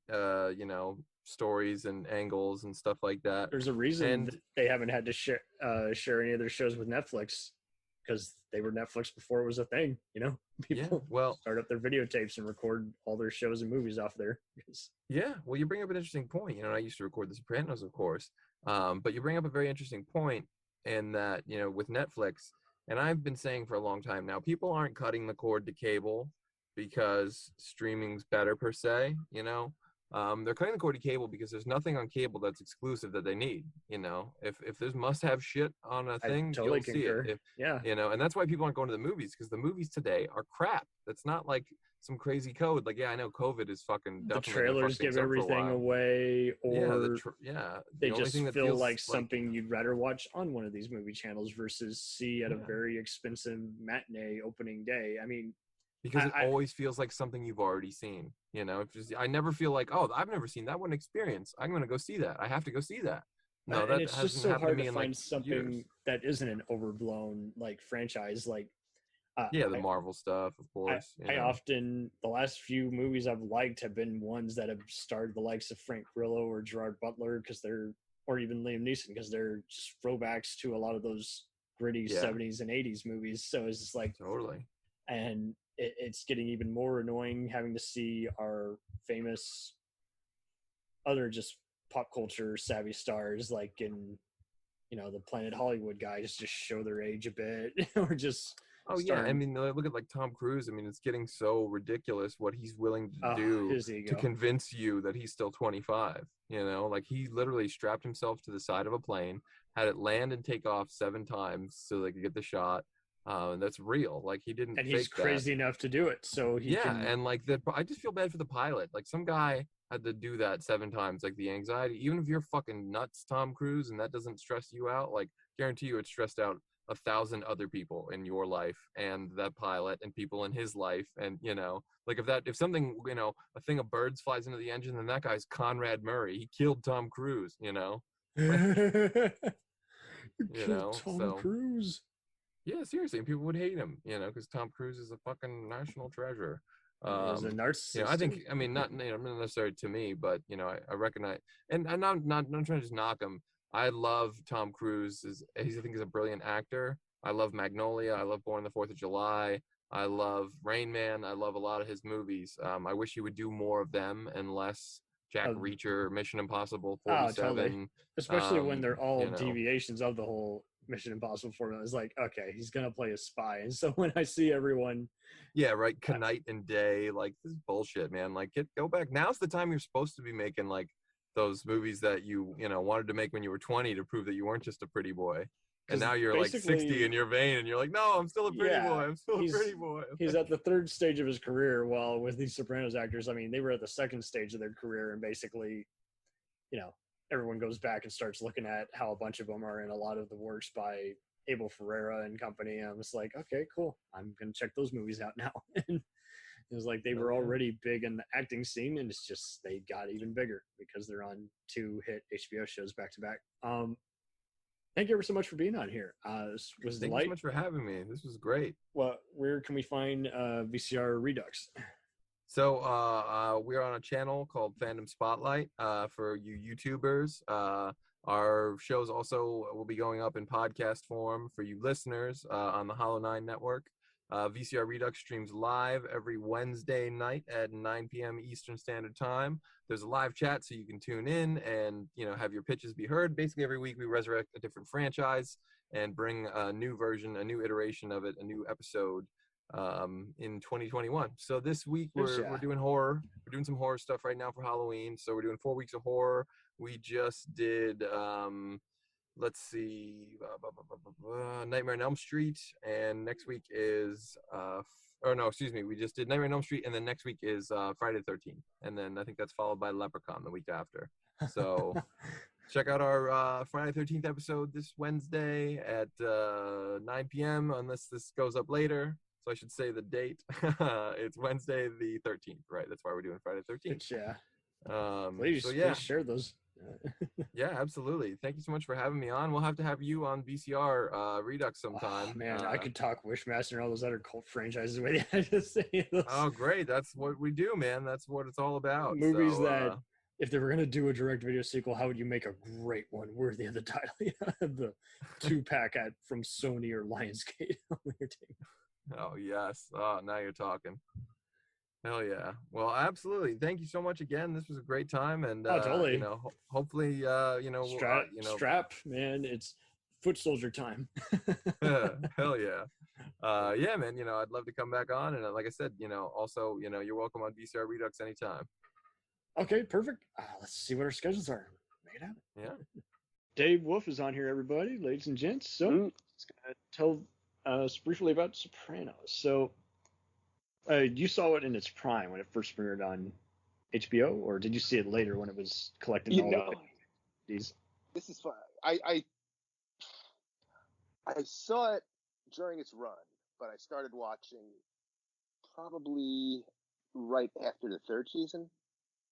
stories and angles and stuff like that. There's a reason they haven't had to share any of their shows with Netflix, because they were Netflix before it was a thing. People start up their videotapes and record all their shows and movies off there. Yeah, well, you bring up an interesting point. I used to record The Sopranos, of course, but you bring up a very interesting point in that with Netflix, and I've been saying for a long time now, people aren't cutting the cord to cable because streaming's better per se. They're cutting the cord to cable because there's nothing on cable that's exclusive that they need. If there's must-have shit on a thing, totally you'll see it. And that's why people aren't going to the movies, because the movies today are crap. That's not like some crazy code. Like, I know COVID is fucking. The trailers give everything away, or they just feel like something you'd rather watch on one of these movie channels versus see at a very expensive matinee opening day. I mean. Because it always feels like something you've already seen. I never feel like, oh, I've never seen that one experience. I'm going to go see that. I have to go see that. No, and it's just so hard to find something that isn't an overblown franchise. Like, Yeah, the Marvel stuff, of course. I often, the last few movies I've liked have been ones that have starred the likes of Frank Grillo or Gerard Butler, because they're, or even Liam Neeson, because they're just throwbacks to a lot of those gritty 70s and 80s movies. So it's just like, totally. And it's getting even more annoying having to see our famous other just pop culture savvy stars, like in, the Planet Hollywood guys, just show their age a bit, or just yeah, I mean, look at like Tom Cruise. I mean, it's getting so ridiculous what he's willing to do to convince you that he's still 25. Like he literally strapped himself to the side of a plane, had it land and take off 7 times so they could get the shot. And that's real. Like he didn't. And he's crazy enough to do it, so he can... and like that. I just feel bad for the pilot. Like some guy had to do that 7 times. Like the anxiety, even if you're fucking nuts, Tom Cruise, and that doesn't stress you out, like guarantee you it stressed out 1,000 other people in your life and that pilot and people in his life. And like if something, a thing of birds flies into the engine, then that guy's Conrad Murray. He killed Tom Cruise. Tom so Cruise. Yeah, seriously, and people would hate him, because Tom Cruise is a fucking national treasure. He's a narcissist. I think, I mean, not necessarily to me, but I recognize, and I'm not trying to just knock him. I love Tom Cruise. I think he's a brilliant actor. I love Magnolia. I love Born on the 4th of July. I love Rain Man. I love a lot of his movies. I wish he would do more of them and less Jack Reacher, Mission Impossible 47. Totally. Especially when they're all deviations of the whole Mission Impossible formula. It's like, okay, he's gonna play a spy, and so when I see everyone, Night and Day, like this is bullshit, man. Like go back. Now's the time you're supposed to be making like those movies that you wanted to make when you were 20 to prove that you weren't just a pretty boy. And now you're like 60 and you're vain, and you're like, no, I'm still a pretty boy. I'm still a pretty boy. He's at the 3rd stage of his career, while with these Sopranos actors, I mean, they were at the 2nd stage of their career, and basically, everyone goes back and starts looking at how a bunch of them are in a lot of the works by Abel Ferrara and company. And I'm just like, okay, cool. I'm going to check those movies out now. And it was like they were already big in the acting scene, and it's just they got even bigger because they're on 2 hit HBO shows back to back. Thank you ever so much for being on here. This was Thank you so much for having me. This was great. Well, where can we find VCR Redux? So we're on a channel called Fandom Spotlight for you YouTubers. Our shows also will be going up in podcast form for you listeners on the Hollow 9 network. VCR Redux streams live every Wednesday night at 9 p.m. Eastern Standard Time. There's a live chat so you can tune in and have your pitches be heard. Basically every week we resurrect a different franchise and bring a new version, a new iteration of it, a new episode in 2021. So this week we're doing horror. We're doing some horror stuff right now for Halloween. So we're doing 4 weeks of horror. We just did let's see, Nightmare on Elm Street, and next week is we just did Nightmare on Elm Street, and then next week is Friday the 13th, and then I think that's followed by Leprechaun the week after. So check out our Friday 13th episode this Wednesday at 9 p.m. unless this goes up later. So I should say the date. It's Wednesday the 13th, right? That's why we're doing Friday the 13th. Yeah. Please share those. Yeah, absolutely. Thank you so much for having me on. We'll have to have you on VCR Redux sometime. Oh, man, I could talk Wishmaster and all those other cult franchises with you. I just say those. Oh, great. That's what we do, man. That's what it's all about. Movies that, if they were going to do a direct video sequel, how would you make a great one worthy of the title? The 2-pack from Sony or Lionsgate on your team. Oh, yes. Oh, now you're talking. Hell yeah. Well, absolutely. Thank you so much again. This was a great time. And totally. Hopefully, strap, man. It's foot soldier time. Hell yeah. Yeah, man. I'd love to come back on. And like I said, also, you're welcome on VCR Redux anytime. Okay, perfect. Let's see what our schedules are. Make it happen. Yeah. Dave Wolf is on here, everybody, ladies and gents. So, he's going to tell us briefly about Sopranos. So, you saw it in its prime when it first premiered on HBO, or did you see it later when it was collecting all these? This is fun. I saw it during its run, but I started watching probably right after the 3rd season.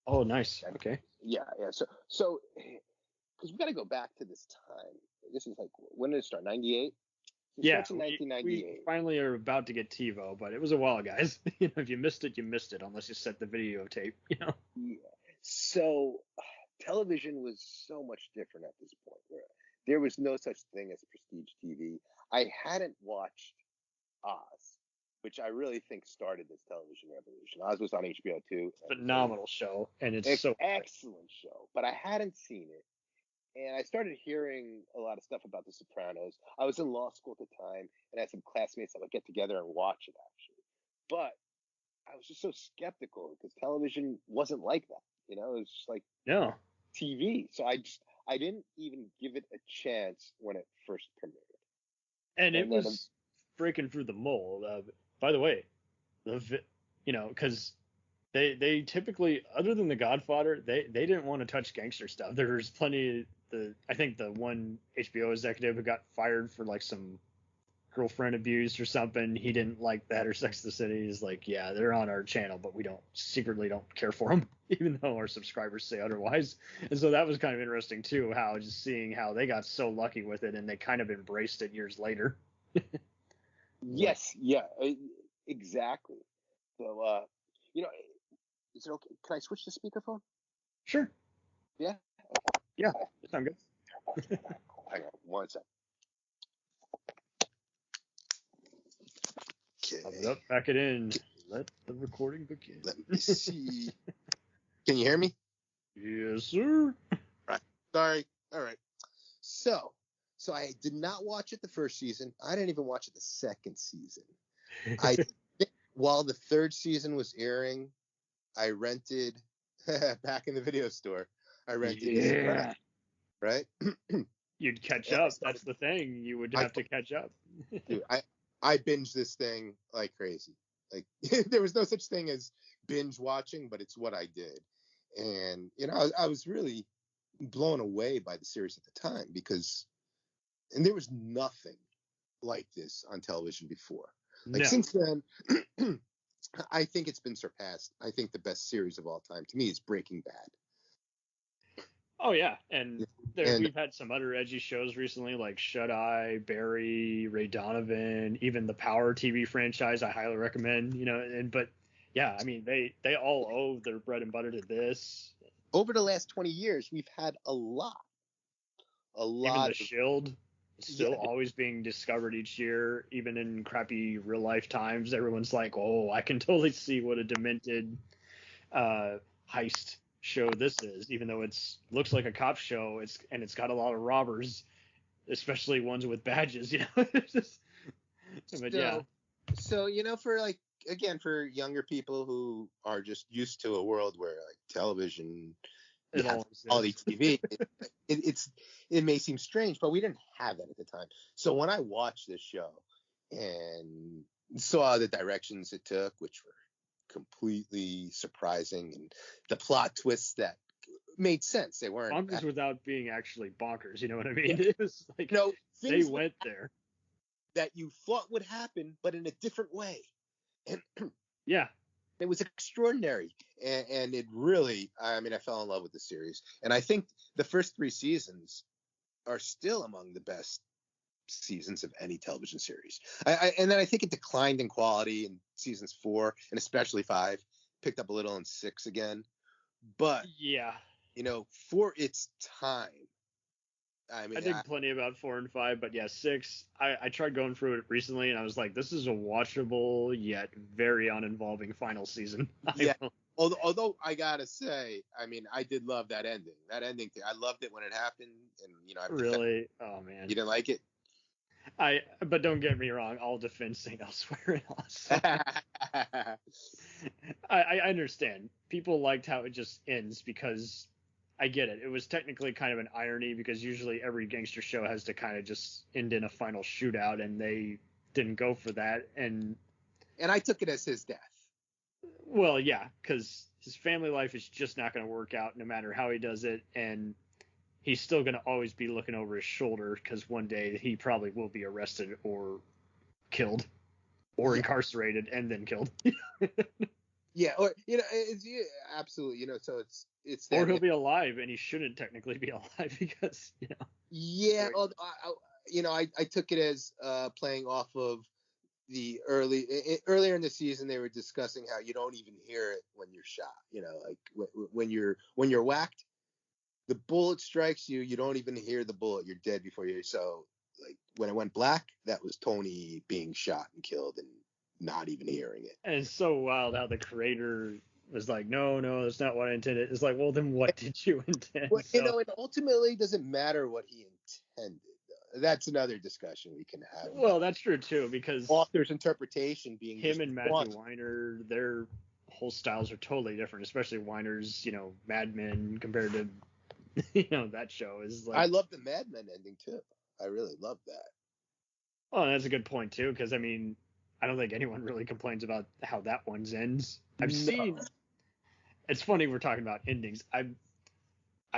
Oh, nice. Okay. Yeah. So because we got to go back to this time. This is like, when did it start? 98. Yeah, starts in we 1998. finally are about to get TiVo, but it was a while, guys. If you missed it, you missed it, unless you set the videotape. Yeah. So television was so much different at this point, where there was no such thing as prestige TV. I hadn't watched Oz, which I really think started this television revolution. Oz was on HBO too. Phenomenal show, and it's It's so excellent show, but I hadn't seen it. And I started hearing a lot of stuff about The Sopranos. I was in law school at the time and had some classmates that would get together and watch it, actually. But I was just so skeptical because television wasn't like that. It was just like no. TV. So I didn't even give it a chance when it first premiered. And it was breaking through the mold. By the way, because they typically, other than The Godfather, they didn't want to touch gangster stuff. There's plenty. I think the one HBO executive who got fired for like some girlfriend abuse or something, he didn't like that, or Sex and the City. Is like, yeah, they're on our channel, but we secretly don't care for them, even though our subscribers say otherwise. And so that was kind of interesting too, how just seeing how they got so lucky with it and they kind of embraced it years later. Yes, yeah, exactly. So, is it okay? Can I switch to speakerphone? Sure. Yeah. Yeah, that sounds good. Hang on, one sec. Okay. Up, back it in. Let the recording begin. Let me see. Can you hear me? Yes, sir. Right. Sorry. All right. So I did not watch it the first season. I didn't even watch it the second season. I think while the third season was airing, I rented back in the video store. I rented Yeah. right? You'd catch up. That's the thing. You would have to catch up. Dude, I binged this thing like crazy. Like there was no such thing as binge watching, but it's what I did. And I was really blown away by the series at the time and there was nothing like this on television before. Like since then, I think it's been surpassed. I think the best series of all time to me is Breaking Bad. Oh yeah, and we've had some other edgy shows recently, like Shut Eye, Barry, Ray Donovan, even the Power TV franchise. I highly recommend. But yeah, I mean they all owe their bread and butter to this. Over the last 20 years, we've had a lot. Even The Shield is still always being discovered each year, even in crappy real life times. Everyone's like, oh, I can totally see what a demented heist show this is, even though it's looks like a cop show. It's got a lot of robbers, especially ones with badges. So for for younger people who are just used to a world where like television, quality TV, it may seem strange, but we didn't have that at the time. So when I watched this show and saw the directions it took, which were completely surprising, and the plot twists that made sense. They weren't bonkers without being actually bonkers. You know what I mean? Yeah. It was like they went there that you thought would happen, but in a different way. And yeah, it was extraordinary, and it really. I mean, I fell in love with the series, and I think the first 3 seasons are still among the best seasons of any television series. And then I think it declined in quality in seasons 4 and especially 5, picked up a little in 6 again. But yeah, for its time, I mean, I think plenty about 4 and 5, but yeah, 6. I tried going through it recently, and I was like, this is a watchable yet very uninvolving final season. Yeah. Although I gotta say, I mean, I did love that ending. That ending thing, I loved it when it happened, and really, oh man, you didn't like it. But don't get me wrong, I'll defend St. Elsewhere. I understand. People liked how it just ends because I get it. It was technically kind of an irony because usually every gangster show has to kind of just end in a final shootout, and they didn't go for that. And I took it as his death. Well, yeah, because his family life is just not going to work out no matter how he does it, and he's still going to always be looking over his shoulder because one day he probably will be arrested or killed or incarcerated and then killed. Yeah, or absolutely, so it's or he'll be alive and he shouldn't technically be alive because Yeah, I took it as playing off of the earlier in the season. They were discussing how you don't even hear it when you're shot. Like when you're whacked, the bullet strikes you. You don't even hear the bullet. You're dead before you. So like when it went black, that was Tony being shot and killed and not even hearing it. And it's so wild how the creator was like, no, that's not what I intended. It's like, well, then what did you intend? Well, it ultimately doesn't matter what he intended. That's another discussion we can have. Well, that's true too, because author's interpretation being him and Matthew Weiner, their whole styles are totally different, especially Weiner's, Mad Men compared to, that show is like. I love the Mad Men ending too. I really love that. Oh, that's a good point too, because I mean, I don't think anyone really complains about how that one's ends. I've seen. It's funny we're talking about endings. I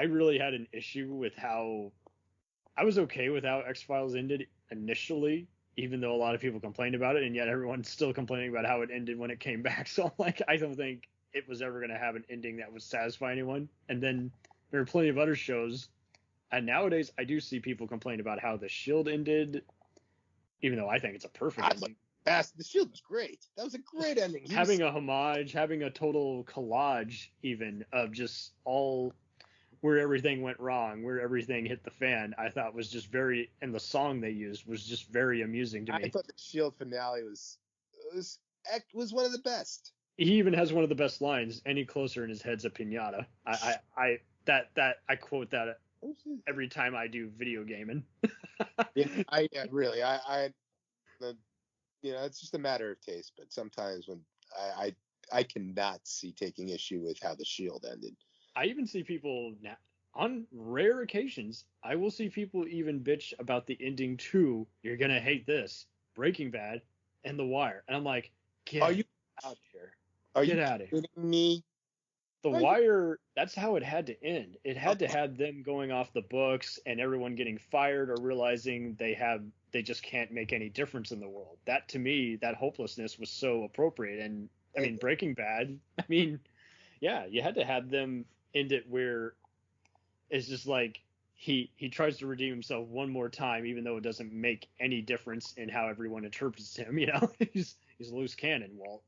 really had an issue with how. I was okay with how X-Files ended initially, even though a lot of people complained about it, and yet everyone's still complaining about how it ended when it came back. So I'm like, I don't think it was ever going to have an ending that would satisfy anyone. And then there are plenty of other shows. And nowadays, I do see people complain about how The Shield ended, even though I think it's a perfect ending. The Shield was great. That was a great ending. Having a homage, having a total collage, even of just all where everything went wrong, where everything hit the fan, I thought was just very, and the song they used was just very amusing to me. I thought the Shield finale was one of the best. He even has one of the best lines. Any closer and his head's a pinata. I quote that every time I do video gaming. It's just a matter of taste. But sometimes when I cannot see taking issue with how the Shield ended. I even see people now, on rare occasions, I will see people even bitch about the ending to "You're gonna hate this," Breaking Bad, and The Wire, and I'm like, get out of here. Get out of here. Kidding me? The Wire, that's how it had to end. It had to have them going off the books and everyone getting fired or realizing they just can't make any difference in the world. That, to me, that hopelessness was so appropriate. And I mean, Breaking Bad, yeah, you had to have them end it where it's just like he tries to redeem himself one more time, even though it doesn't make any difference in how everyone interprets him. He's a loose cannon, Walt.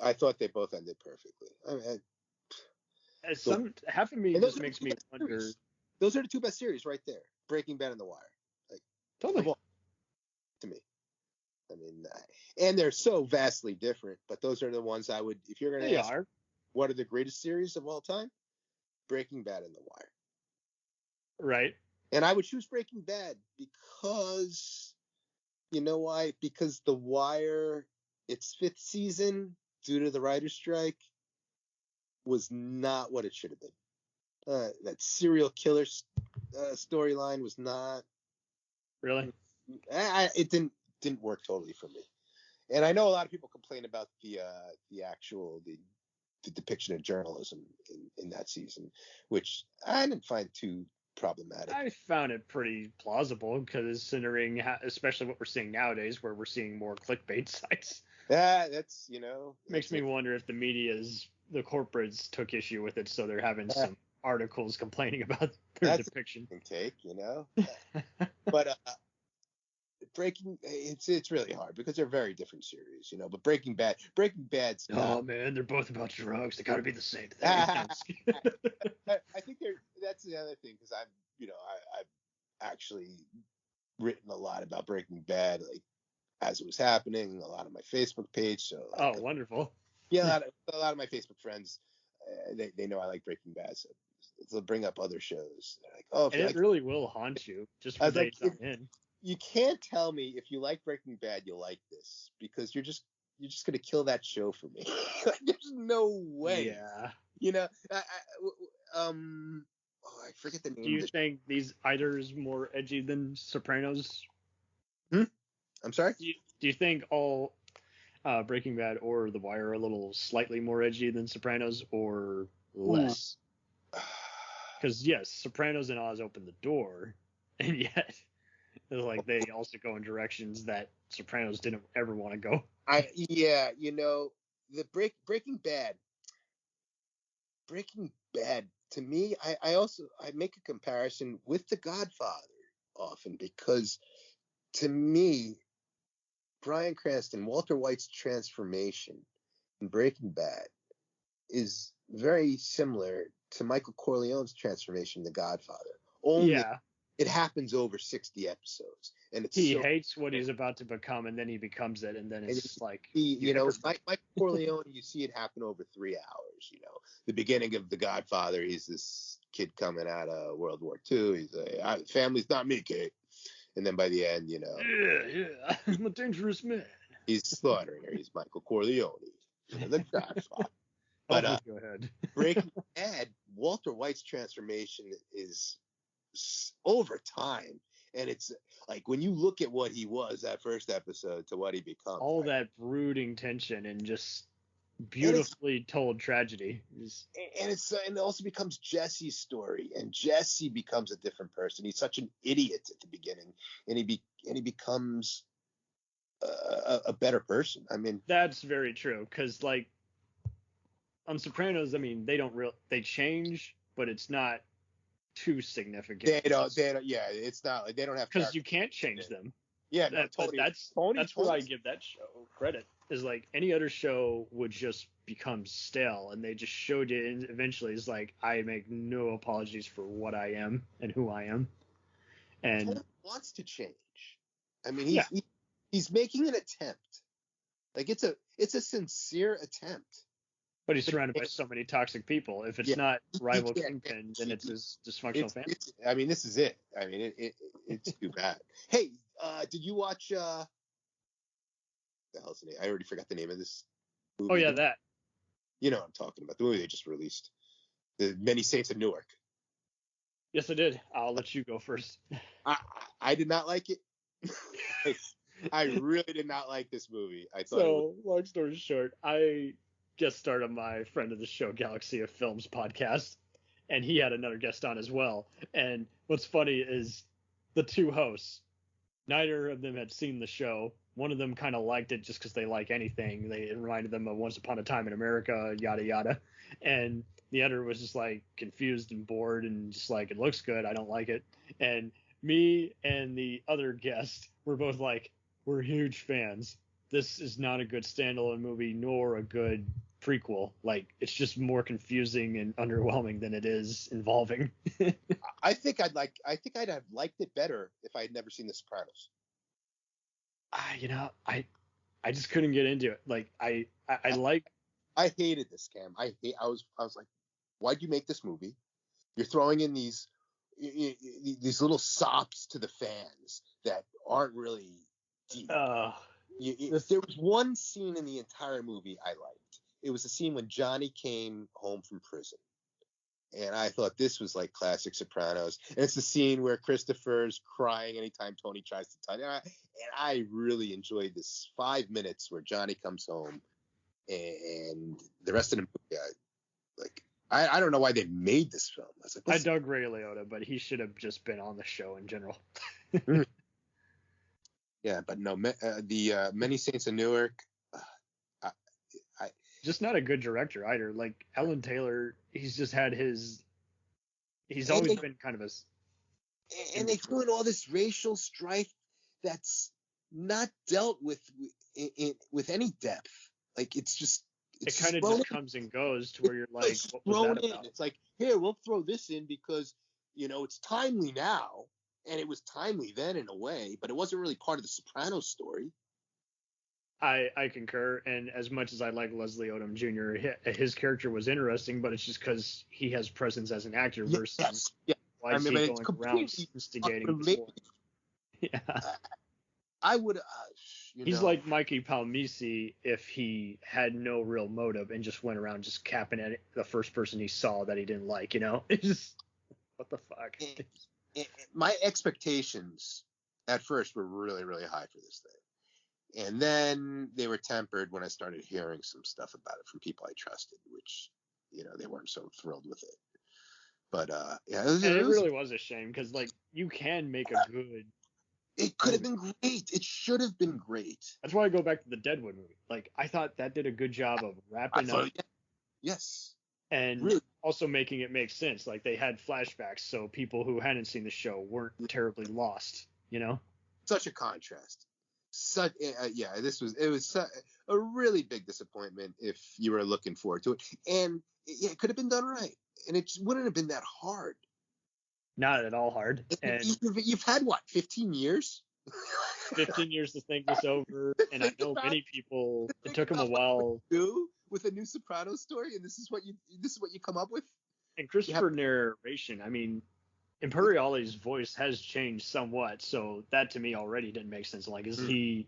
I thought they both ended perfectly. Half of me just makes me wonder. Those are the two best series right there: Breaking Bad and The Wire. Like totally to me. I mean, and they're so vastly different, but those are the ones I would, if you're going to ask, what are the greatest series of all time? Breaking Bad and The Wire. Right. And I would choose Breaking Bad because, you know why? Because The Wire, its 5th season, due to the writer's strike, was not what it should have been. That serial killer storyline was not. Really? It didn't work totally for me. And I know a lot of people complain about the depiction of journalism in that season, which I didn't find too problematic. I found it pretty plausible, considering especially what we're seeing nowadays, where we're seeing more clickbait sites. That's makes me wonder if the the corporates took issue with it, so they're having some articles complaining about their depiction. Take, but it's really hard because they're very different series, But Breaking Bad's man, they're both about drugs. They got to be the same thing. I think that's the other thing, because I've actually written a lot about Breaking Bad, like as it was happening, a lot of my Facebook page. So wonderful. Yeah, a lot of my Facebook friends, they know I like Breaking Bad, so they'll bring up other shows. They're like, and it really will haunt you just for days on end. You can't tell me if you like Breaking Bad, you'll like this, because you're just gonna kill that show for me. There's no way. Yeah. I forget the name. Do you think these either is more edgy than Sopranos? I'm sorry? Do you think all Breaking Bad or The Wire are a little slightly more edgy than Sopranos, or less? Because yes, Sopranos and Oz opened the door, and yet like they also go in directions that Sopranos didn't ever want to go. The Breaking Bad to me, I make a comparison with The Godfather. often because, to me, Bryan Cranston, Walter White's transformation in Breaking Bad is very similar to Michael Corleone's transformation in The Godfather. Only it happens over 60 episodes, and he hates what he's about to become, and then he becomes it, and then it's just like Michael Corleone. You see it happen over 3 hours. The beginning of The Godfather, he's this kid coming out of World War II. He's like, family's not me, Kate. And then by the end, yeah, I'm a dangerous man. He's slaughtering her. He's Michael Corleone, The Godfather. But go ahead. Breaking Bad, Walter White's transformation is over time, and it's like when you look at what he was that first episode to what he becomes, all that brooding tension and just beautifully told tragedy, and it also becomes Jesse's story, and Jesse becomes a different person. He's such an idiot at the beginning, and he becomes a better person. I mean, that's very true, because like on Sopranos, I mean, they change, but it's not too significant. They don't. Yeah, it's not like they don't have, because you can't change them. Yeah, that's where I give that show credit. Is like any other show would just become stale, and they just showed it, and eventually it's like, I make no apologies for what I am and who I am. And Tony wants to change. I mean, he's making an attempt. Like it's a sincere attempt. But he's surrounded by so many toxic people. If it's not rival Kingpin, then it's his dysfunctional family. I mean, this is it. I mean, it's too bad. Hey, did you watch? The hell's the name? I already forgot the name of this movie. Oh yeah, that. You know what I'm talking about. The movie they just released, The Many Saints of Newark. Yes, I did. I'll let you go first. I did not like it. I really did not like this movie. Long story short, I guest starred on my friend of the show, Galaxy of Films podcast, and he had another guest on as well. And what's funny is the two hosts, neither of them had seen the show. One of them kind of liked it just because they like anything. It reminded them of Once Upon a Time in America, yada yada. And the other was just like confused and bored and just like, it looks good, I don't like it. And me and the other guest were both like, we're huge fans. This is not a good standalone movie nor a good prequel. Like, it's just more confusing and underwhelming than it is involving. I think I'd have liked it better if I had never seen The Sopranos. I just couldn't get into it. Like, I hated this, Cam. I was like, why'd you make this movie? You're throwing in these little sops to the fans that aren't really deep. There was one scene in the entire movie I liked. It was the scene when Johnny came home from prison. And I thought this was like classic Sopranos. And it's the scene where Christopher's crying anytime Tony tries to touch him. And I really enjoyed this 5 minutes where Johnny comes home, and the rest of the movie, I don't know why they made this film. I dug Ray Liotta, but he should have just been on the show in general. Yeah, but no, the Many Saints of Newark, just not a good director either. Like Alan Taylor, he's just had he's always been kind of a. And they threw in all this racial strife that's not dealt with any depth. Like it kind of just comes and goes to where you're like, what was that about? It's like, here, we'll throw this in because it's timely now, and it was timely then in a way, but it wasn't really part of the Sopranos story. I concur, and as much as I like Leslie Odom Jr., his character was interesting, but it's just because he has presence as an actor versus why is he going around instigating people. Yeah, I would. He's like Mikey Palmisi if he had no real motive and just went around just capping at the first person he saw that he didn't like. It's just, what the fuck. My expectations at first were really, really high for this thing. And then they were tempered when I started hearing some stuff about it from people I trusted, which, they weren't so thrilled with it. But, it really was a shame because, like, you can make a good. It could have been great. It should have been great. That's why I go back to the Deadwood movie. Like, I thought that did a good job of wrapping up. Yes. And Really? also making it make sense. Like they had flashbacks, so people who hadn't seen the show weren't terribly lost, you know? Such a contrast. It was a really big disappointment if you were looking forward to it. And yeah, it could have been done right. And it wouldn't have been that hard. Not at all hard. And You've had what, 15 years? 15 years to think this over, and I know many people. It took them a while. Do with a new Soprano story, and this is what you come up with. And Christopher narration, I mean, Imperiale's voice has changed somewhat, so that to me already didn't make sense. Like, is he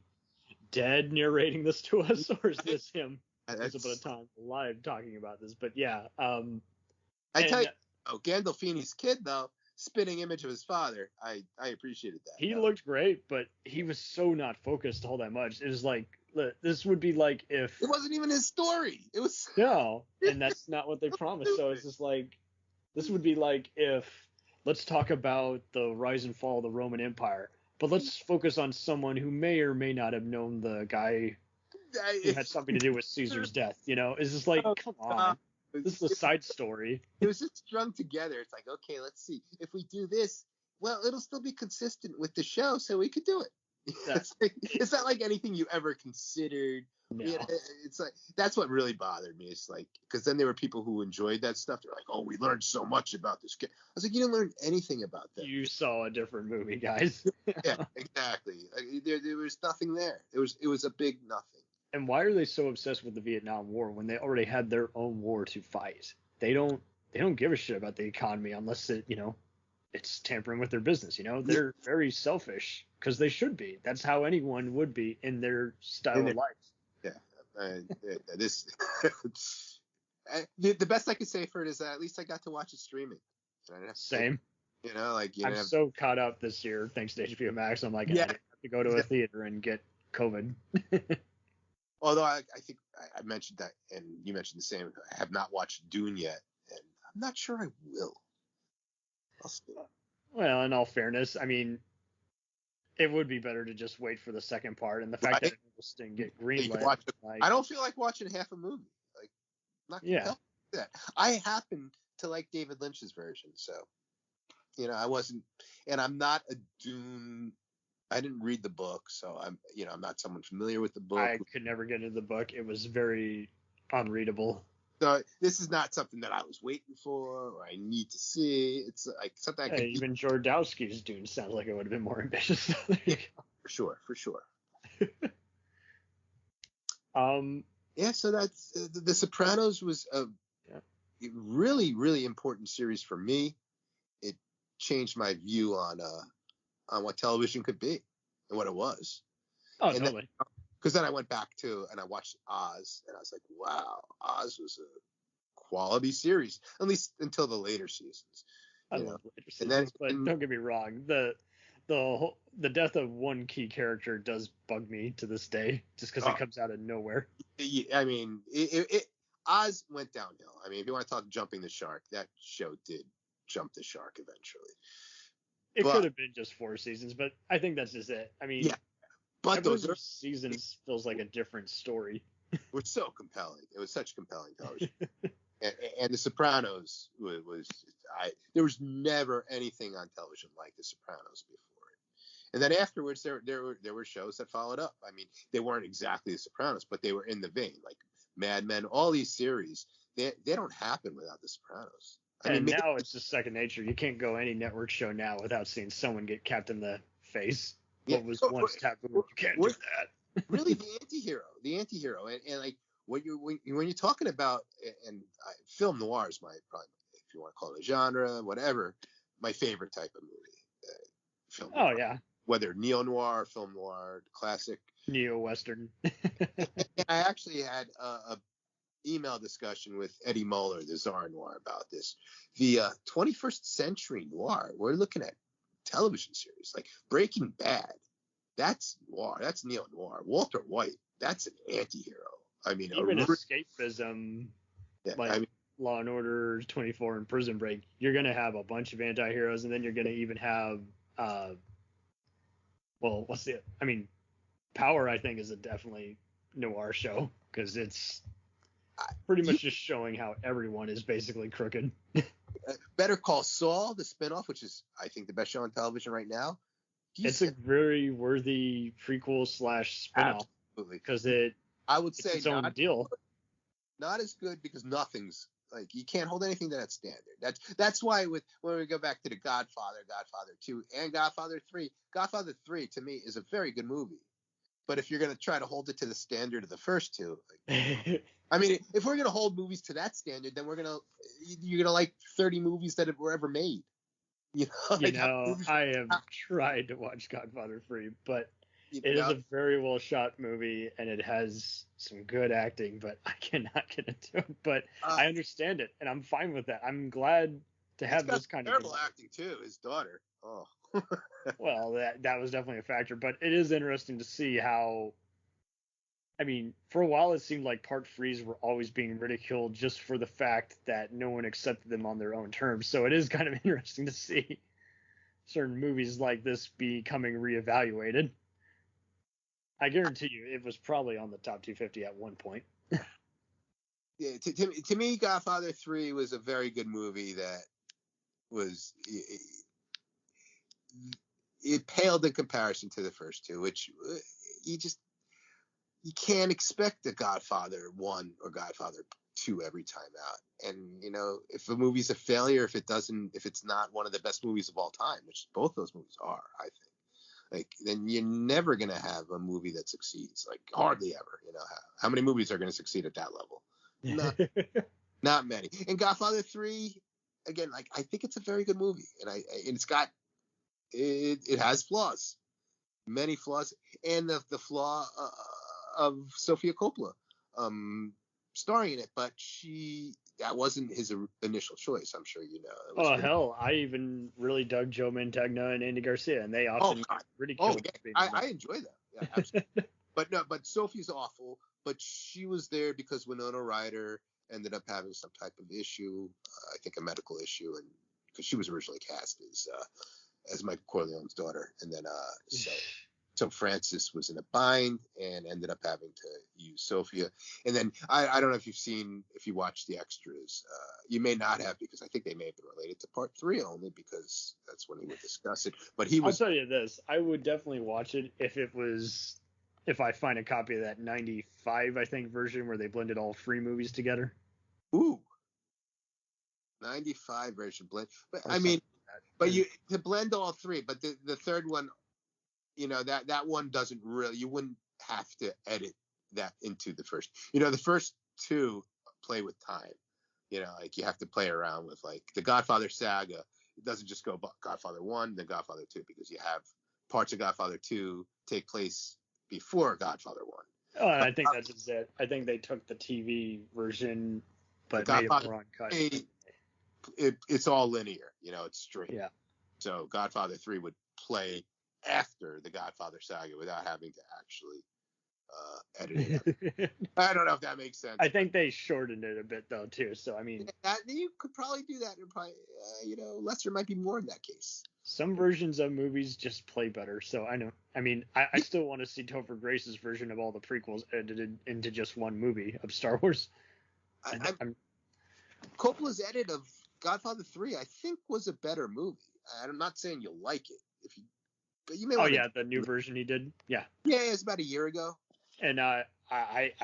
dead narrating this to us, or is this him? There's a bit of time live talking about this, but yeah. I tell you, Gandolfini's kid though. Spitting image of his father. I appreciated that. He looked great, but he was so not focused all that much. It was like, this would be like if it wasn't even his story. It was no, and that's not what they promised. So it's just like, this would be like if let's talk about the rise and fall of the Roman Empire, but let's focus on someone who may or may not have known the guy who had something to do with Caesar's death. You know, it's just like, come on. This is a side story. It was just strung together. It's like, okay, let's see. If we do this, well, it'll still be consistent with the show, so we could do it. Yeah. It's not like anything you ever considered. No. It's like, that's what really bothered me. It's like, because then there were people who enjoyed that stuff. They're like, oh, we learned so much about this kid. I was like, you didn't learn anything about that. You saw a different movie, guys. Yeah, exactly. There was nothing there. It was a big nothing. And why are they so obsessed with the Vietnam War when they already had their own war to fight? They don't give a shit about the economy unless it's tampering with their business. They're very selfish because they should be. That's how anyone would be in their style of life. Yeah. The best I could say for it is that at least I got to watch it streaming. Same. I'm so caught up this year thanks to HBO Max. I'm like, I didn't have to go to a theater and get COVID. Although I think I mentioned that, and you mentioned the same. I have not watched Dune yet, and I'm not sure I will. I'll see. Well, in all fairness, I mean, it would be better to just wait for the second part, and the fact that it just didn't get greenlit. I don't feel like watching half a movie. Like, not compelled with that. I happen to like David Lynch's version, so I wasn't, and I'm not a Dune. I didn't read the book, so I'm not someone familiar with the book. I could never get into the book. It was very unreadable. So this is not something that I was waiting for or I need to see. It's like something even Jodorowsky's Dune sounds like it would have been more ambitious. For sure. Yeah, so that's The Sopranos was a really, really important series for me. It changed my view on what television could be and what it was. Oh, and totally. Because then I went back and I watched Oz, and I was like, wow, Oz was a quality series, at least until the later seasons. I love later seasons, but don't get me wrong, the death of one key character does bug me to this day, just because it comes out of nowhere. I mean, Oz went downhill. I mean, if you want to talk jumping the shark, that show did jump the shark eventually. It could have been just 4 seasons, but I think that's just it. I mean, but those seasons feels like a different story. Were so compelling. It was such compelling television. and The Sopranos there was never anything on television like The Sopranos before it. And then afterwards, there were shows that followed up. I mean, they weren't exactly The Sopranos, but they were in the vein, like Mad Men. All these series, they don't happen without The Sopranos. Now it's just second nature. You can't go any network show now without seeing someone get capped in the face. What was once taboo. You can't do that. Really, the anti-hero, and like when you're talking about, and film noir is probably, if you want to call it a genre, whatever, my favorite type of movie. Film noir. Oh yeah. Whether neo-noir, film noir, classic. Neo-western. I actually had a email discussion with Eddie Muller, the Czar Noir, about this. The 21st century noir, we're looking at television series like Breaking Bad. That's noir. That's neo-noir. Walter White, that's an anti-hero. I mean, even escapism, Law and Order 24 and Prison Break, you're going to have a bunch of anti-heroes, and then you're going to even have, Power, I think, is a definitely noir show, because it's pretty much just showing how everyone is basically crooked. Better Call Saul, the spinoff, which is I think the best show on television right now. It's a very worthy prequel / spinoff. Absolutely, because I would it's say its own deal. Not as good because nothing's like you can't hold anything to that standard. That's why when we go back to the Godfather 2, and Godfather 3, Godfather 3 to me is a very good movie. But if you're gonna try to hold it to the standard of the first two, like, I mean, if we're gonna hold movies to that standard, then you're gonna like 30 movies that were ever made. I have tried to watch Godfather 3, but it is a very well shot movie and it has some good acting, but I cannot get into it. But I understand it and I'm fine with that. I'm glad to have this kind of terrible acting too. His daughter. Oh. Well, that was definitely a factor, but it is interesting to see how. I mean, for a while it seemed like part threes were always being ridiculed just for the fact that no one accepted them on their own terms. So it is kind of interesting to see certain movies like this becoming reevaluated. I guarantee you it was probably on the top 250 at one point. Yeah, to me, Godfather 3 was a very good movie that was... It paled in comparison to the first two, which you can't expect a Godfather 1 or Godfather 2 every time out. And, if a movie's a failure, if it's not one of the best movies of all time, which both those movies are, I think, then you're never going to have a movie that succeeds, hardly ever. How many movies are going to succeed at that level? Not many. And Godfather 3, again, I think it's a very good movie. And it has flaws, many flaws. And the flaw of Sofia Coppola starring in it, but that wasn't his initial choice. I'm sure you know. Hell, I even really dug Joe Mantegna and Andy Garcia, and they often ridiculed. I enjoy them. Yeah, absolutely. but Sophie's awful. But she was there because Winona Ryder ended up having some type of issue, I think a medical issue, and because she was originally cast as Michael Corleone's daughter, and then so Francis was in a bind and ended up having to use Sophia. And then I don't know if you watched the extras. You may not have, because I think they may have been related to part 3 only, because that's when he would discuss it. But I'll tell you this, I would definitely watch it if I find a copy of that 95, I think, version where they blended all 3 movies together. Ooh. 95 version blend. But I mean, but to blend all 3, but the third one, that one doesn't really, you wouldn't have to edit that into the first. The first 2 play with time. You have to play around with the Godfather saga. It doesn't just go Godfather 1, then Godfather 2, because you have parts of Godfather 2 take place before Godfather 1. Oh, and I think that's just it. I think they took the TV version, but made it more uncut. It's all linear, it's straight. Yeah. So Godfather 3 would play after the Godfather saga without having to actually edit it. I don't know if that makes sense. I think they shortened it a bit though too. So I mean, you could probably do that, and probably lesser might be more in that case. Some versions of movies just play better. So I know. I mean, I still want to see Topher Grace's version of all the prequels edited into just one movie of Star Wars. Coppola's edit of Godfather 3, I think, was a better movie. I'm not saying you'll like it but you may. The new version he did. Yeah. Yeah, it was about a year ago. And I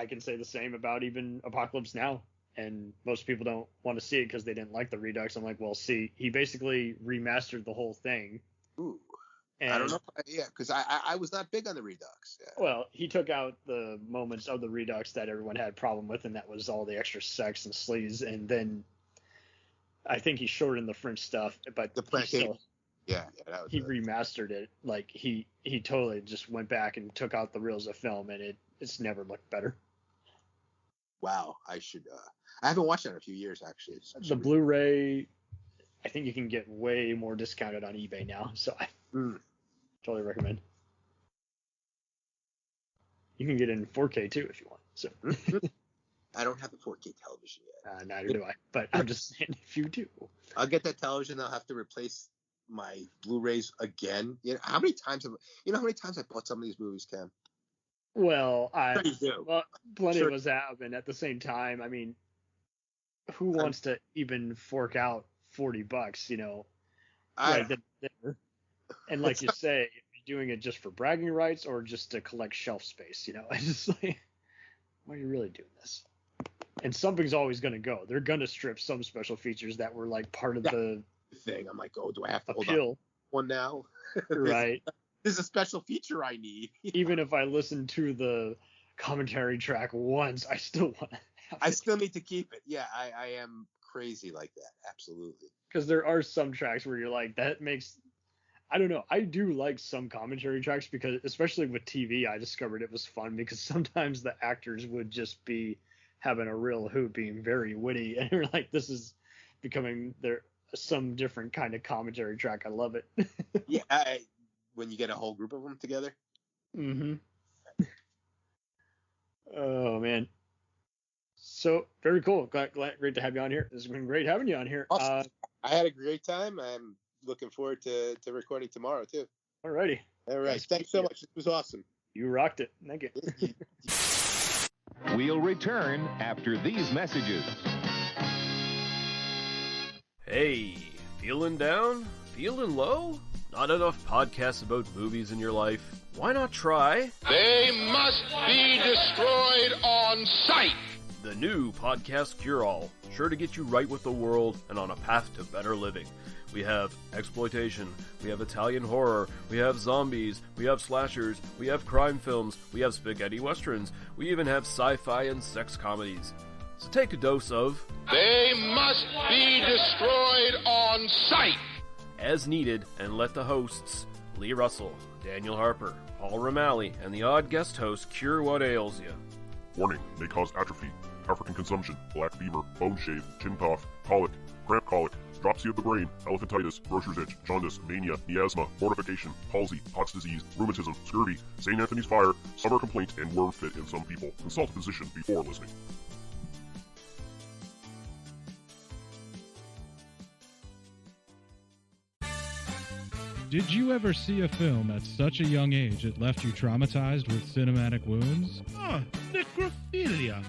can say the same about even Apocalypse Now. And most people don't want to see it because they didn't like the Redux. I'm like, well, see, he basically remastered the whole thing. Ooh. And I don't know. Yeah, because I was not big on the Redux. Yeah. Well, he took out the moments of the Redux that everyone had a problem with, and that was all the extra sex and sleaze. And then I think he shortened the French stuff, but he remastered it. He totally just went back and took out the reels of film, and it's never looked better. Wow, I should. I haven't watched it in a few years, actually. The Blu-ray, I think you can get way more discounted on eBay now, so I totally recommend. You can get it in 4K too if you want. So I don't have a 4K television yet. Neither do I, but I'm just saying if you do. I'll get that television. I'll have to replace my Blu-rays again. How many times I bought some of these movies, Cam? Well, Sure you do. well, plenty Sure. of us have, and at the same time, I mean, who wants to even fork out $40, right there? And like you say, are you doing it just for bragging rights or just to collect shelf space? It's just like, why are you really doing this? And something's always going to go. They're going to strip some special features that were like part of the thing. I'm like, oh, do I have to hold appeal, on one now? right? This is a special feature I need. Even if I listen to the commentary track once, I still want to have I it. still need to keep it. Yeah, I am crazy like that. Absolutely. Because there are some tracks where you're like, that makes, I don't know. I do like some commentary tracks because, especially with TV, I discovered it was fun because sometimes the actors would just be having a real hoot, being very witty, and you're like, this is becoming some different kind of commentary track. I love it. Yeah, when you get a whole group of them together. Mm-hmm. Oh man. So very cool. Great to have you on here. This has been great having you on here. Awesome. I had a great time. I'm looking forward to recording tomorrow too. Alrighty. All right. Thanks so much. This was awesome. You rocked it. Thank you. We'll return after these messages. Hey, feeling down? Feeling low? Not enough podcasts about movies in your life? Why not try They must be destroyed on sight. the new Podcast Cure-All? Sure to get you right with the world and on a path to better living. We have exploitation, we have Italian horror, we have zombies, we have slashers, we have crime films, we have spaghetti westerns, we even have sci-fi and sex comedies. So take a dose of They must be destroyed on sight. as needed, and let the hosts, Lee Russell, Daniel Harper, Paul Romali, and the odd guest host cure what ails you. Warning, may cause atrophy, African consumption, black fever, bone shave, chin cough, colic, cramp colic, dropsy of the brain, elephantitis, grocer's itch, jaundice, mania, miasma, mortification, palsy, Pott's disease, rheumatism, scurvy, St. Anthony's fire, summer complaint, and worm fit in some people. Consult a physician before listening. Did you ever see a film at such a young age it left you traumatized with cinematic wounds? Necrophilia.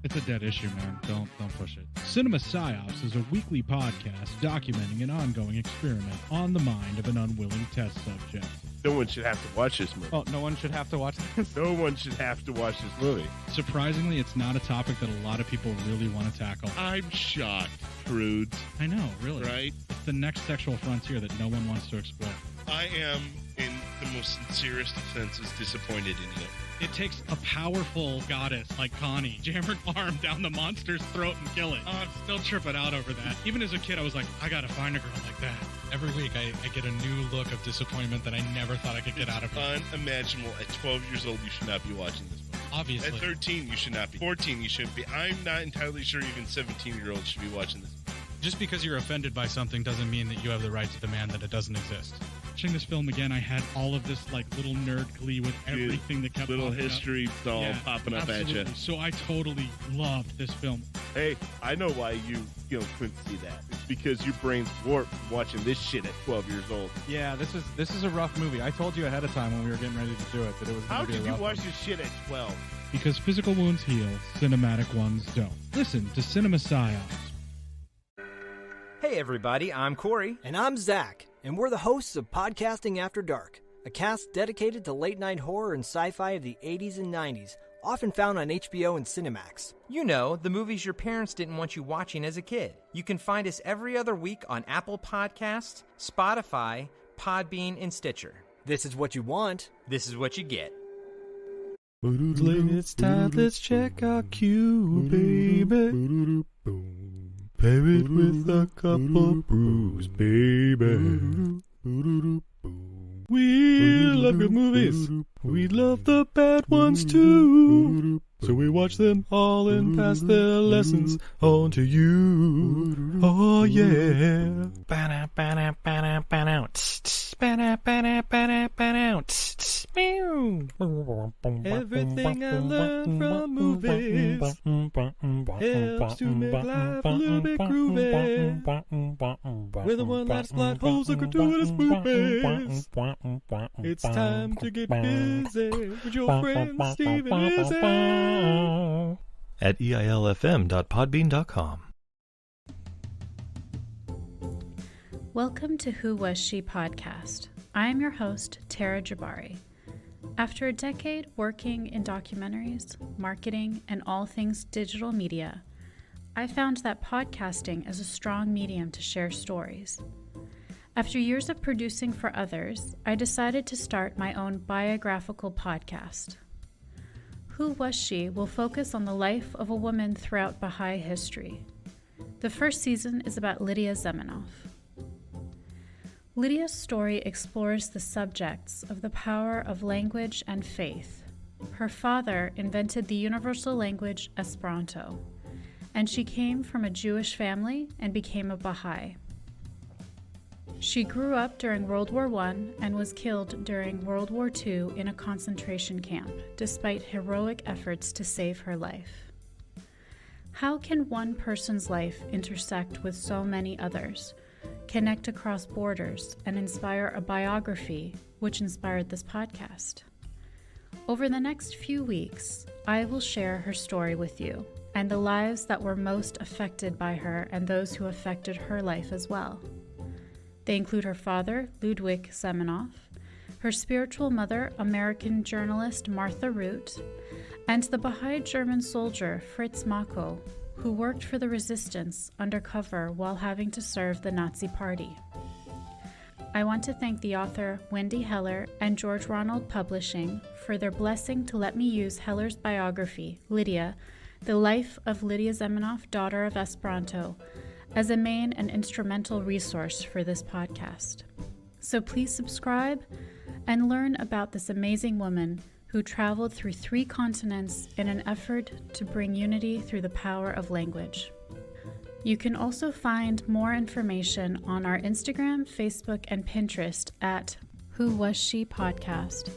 It's a dead issue, man. Don't push it. Cinema Psyops is a weekly podcast documenting an ongoing experiment on the mind of an unwilling test subject. No one should have to watch this movie. Oh, no one should have to watch this? No one should have to watch this movie. Surprisingly, it's not a topic that a lot of people really want to tackle. I'm shocked, prudes. I know, really. Right? It's the next sexual frontier that no one wants to explore. I am, in the most sincerest of senses, disappointed in you. It takes a powerful goddess like Connie, jam her arm down the monster's throat and kill it. Oh, I'm still tripping out over that. Even as a kid, I was like, I gotta find a girl like that. Every week, I get a new look of disappointment that I never thought I could get out of her. Unimaginable. At 12 years old, you should not be watching this movie. Obviously. At 13, you should not be. 14, you shouldn't be. I'm not entirely sure even 17-year-olds should be watching this. Just because you're offended by something doesn't mean that you have the right to demand that it doesn't exist. Watching this film again, I had all of this like little nerd glee with everything that kept little popping history all popping up absolutely. at you. So I totally loved this film. Hey, I know why you couldn't see that. It's because your brain's warped from watching this shit at 12 years old. Yeah, this is a rough movie. I told you ahead of time when we were getting ready to do it that it was going to be a rough How could you watch one. this shit at 12? Because physical wounds heal, cinematic ones don't. Listen to Cinema Psyops. Hey everybody, I'm Corey. And I'm Zach, and we're the hosts of Podcasting After Dark, a cast dedicated to late-night horror and sci-fi of the 80s and 90s, often found on HBO and Cinemax. You know, the movies your parents didn't want you watching as a kid. You can find us every other week on Apple Podcasts, Spotify, Podbean, and Stitcher. This is what you want. This is what you get. It's time, let's check our cue, baby. Pair it with a couple brews, baby. We love good movies. We love the bad ones too. So we watch them all and pass their lessons on to you. Oh yeah. Everything I learned from movies helps to make life a little bit groovy. With the one-last plot holes and gratuitous movies. It's time to get busy with your friend Steve and Izzy at eilfm.podbean.com. Welcome to Who Was She podcast. I am your host, Tara Jabari. After a decade working in documentaries, marketing, and all things digital media, I found that podcasting is a strong medium to share stories. After years of producing for others, I decided to start my own biographical podcast. Who Was She will focus on the life of a woman throughout Baha'i history. The first season is about Lydia Zemenov. Lydia's story explores the subjects of the power of language and faith. Her father invented the universal language Esperanto, and she came from a Jewish family and became a Baha'i. She grew up during World War I and was killed during World War II in a concentration camp, despite heroic efforts to save her life. How can one person's life intersect with so many others, connect across borders, and inspire a biography which inspired this podcast? Over the next few weeks, I will share her story with you and the lives that were most affected by her and those who affected her life as well. They include her father, Ludwig Zemenov, her spiritual mother, American journalist Martha Root, and the Baha'i German soldier Fritz Mako, who worked for the resistance undercover while having to serve the Nazi Party. I want to thank the author Wendy Heller and George Ronald Publishing for their blessing to let me use Heller's biography, Lydia, The Life of Lydia Zemenov, Daughter of Esperanto, as a main and instrumental resource for this podcast. So please subscribe and learn about this amazing woman who traveled through 3 continents in an effort to bring unity through the power of language. You can also find more information on our Instagram, Facebook, and Pinterest at Who Was She Podcast.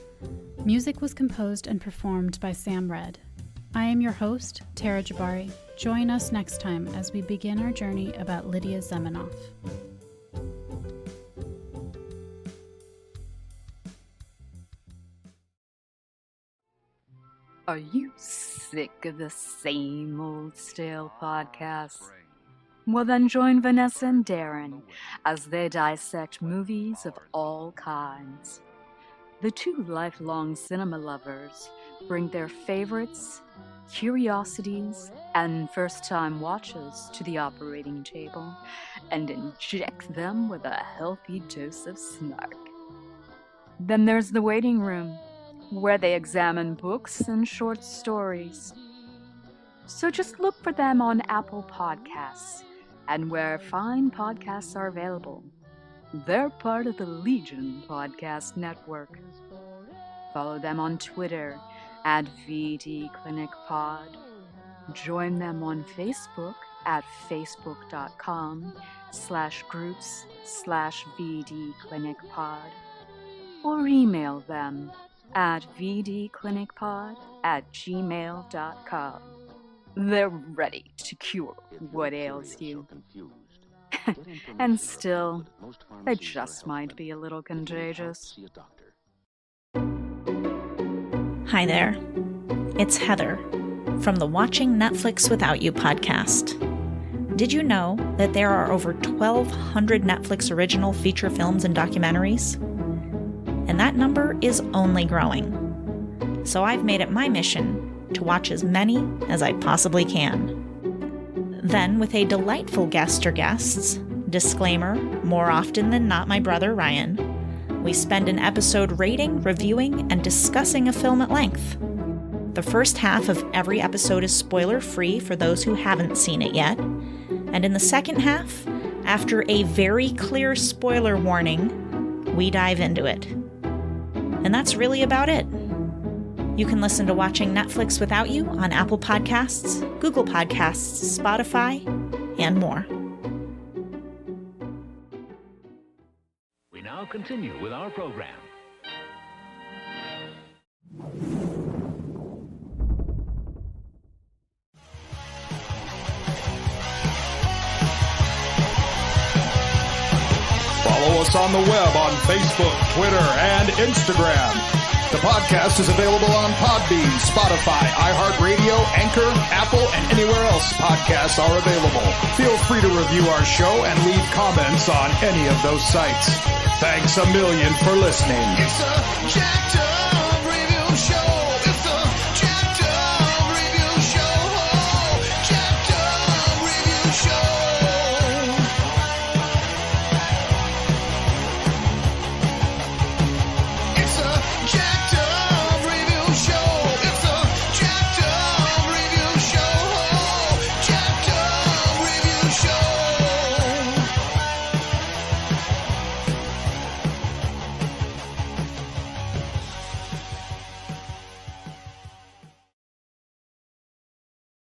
Music was composed and performed by Sam Red. I am your host, Tara Jabari. Join us next time as we begin our journey about Lydia Zemenov. Are you sick of the same old stale podcasts? Well, then join Vanessa and Darren as they dissect movies of all kinds. The 2 lifelong cinema lovers bring their favorites, curiosities, and first-time watches to the operating table and inject them with a healthy dose of snark. Then there's the waiting room, where they examine books and short stories. So just look for them on Apple Podcasts and where fine podcasts are available. They're part of the Legion Podcast Network. Follow them on Twitter at VDClinicPod. Join them on Facebook at facebook.com/groups/VDClinicPod. Or email them at vdclinicpod@gmail.com. They're ready to cure what ails you. And still, they just might be a little contagious. Hi there. It's Heather from the Watching Netflix Without You podcast. Did you know that there are over 1,200 Netflix original feature films and documentaries? And that number is only growing. So I've made it my mission to watch as many as I possibly can. Then, with a delightful guest or guests, disclaimer, more often than not my brother Ryan, we spend an episode rating, reviewing, and discussing a film at length. The first half of every episode is spoiler-free for those who haven't seen it yet, and in the second half, after a very clear spoiler warning, we dive into it. And that's really about it. You can listen to Watching Netflix Without You on Apple Podcasts, Google Podcasts, Spotify, and more. We now continue with our program. Follow us on the web on Facebook, Twitter, and Instagram. The podcast is available on Podbean, Spotify, iHeartRadio, Anchor, Apple, and anywhere else podcasts are available. Feel free to review our show and leave comments on any of those sites. Thanks a million for listening. It's a jacked up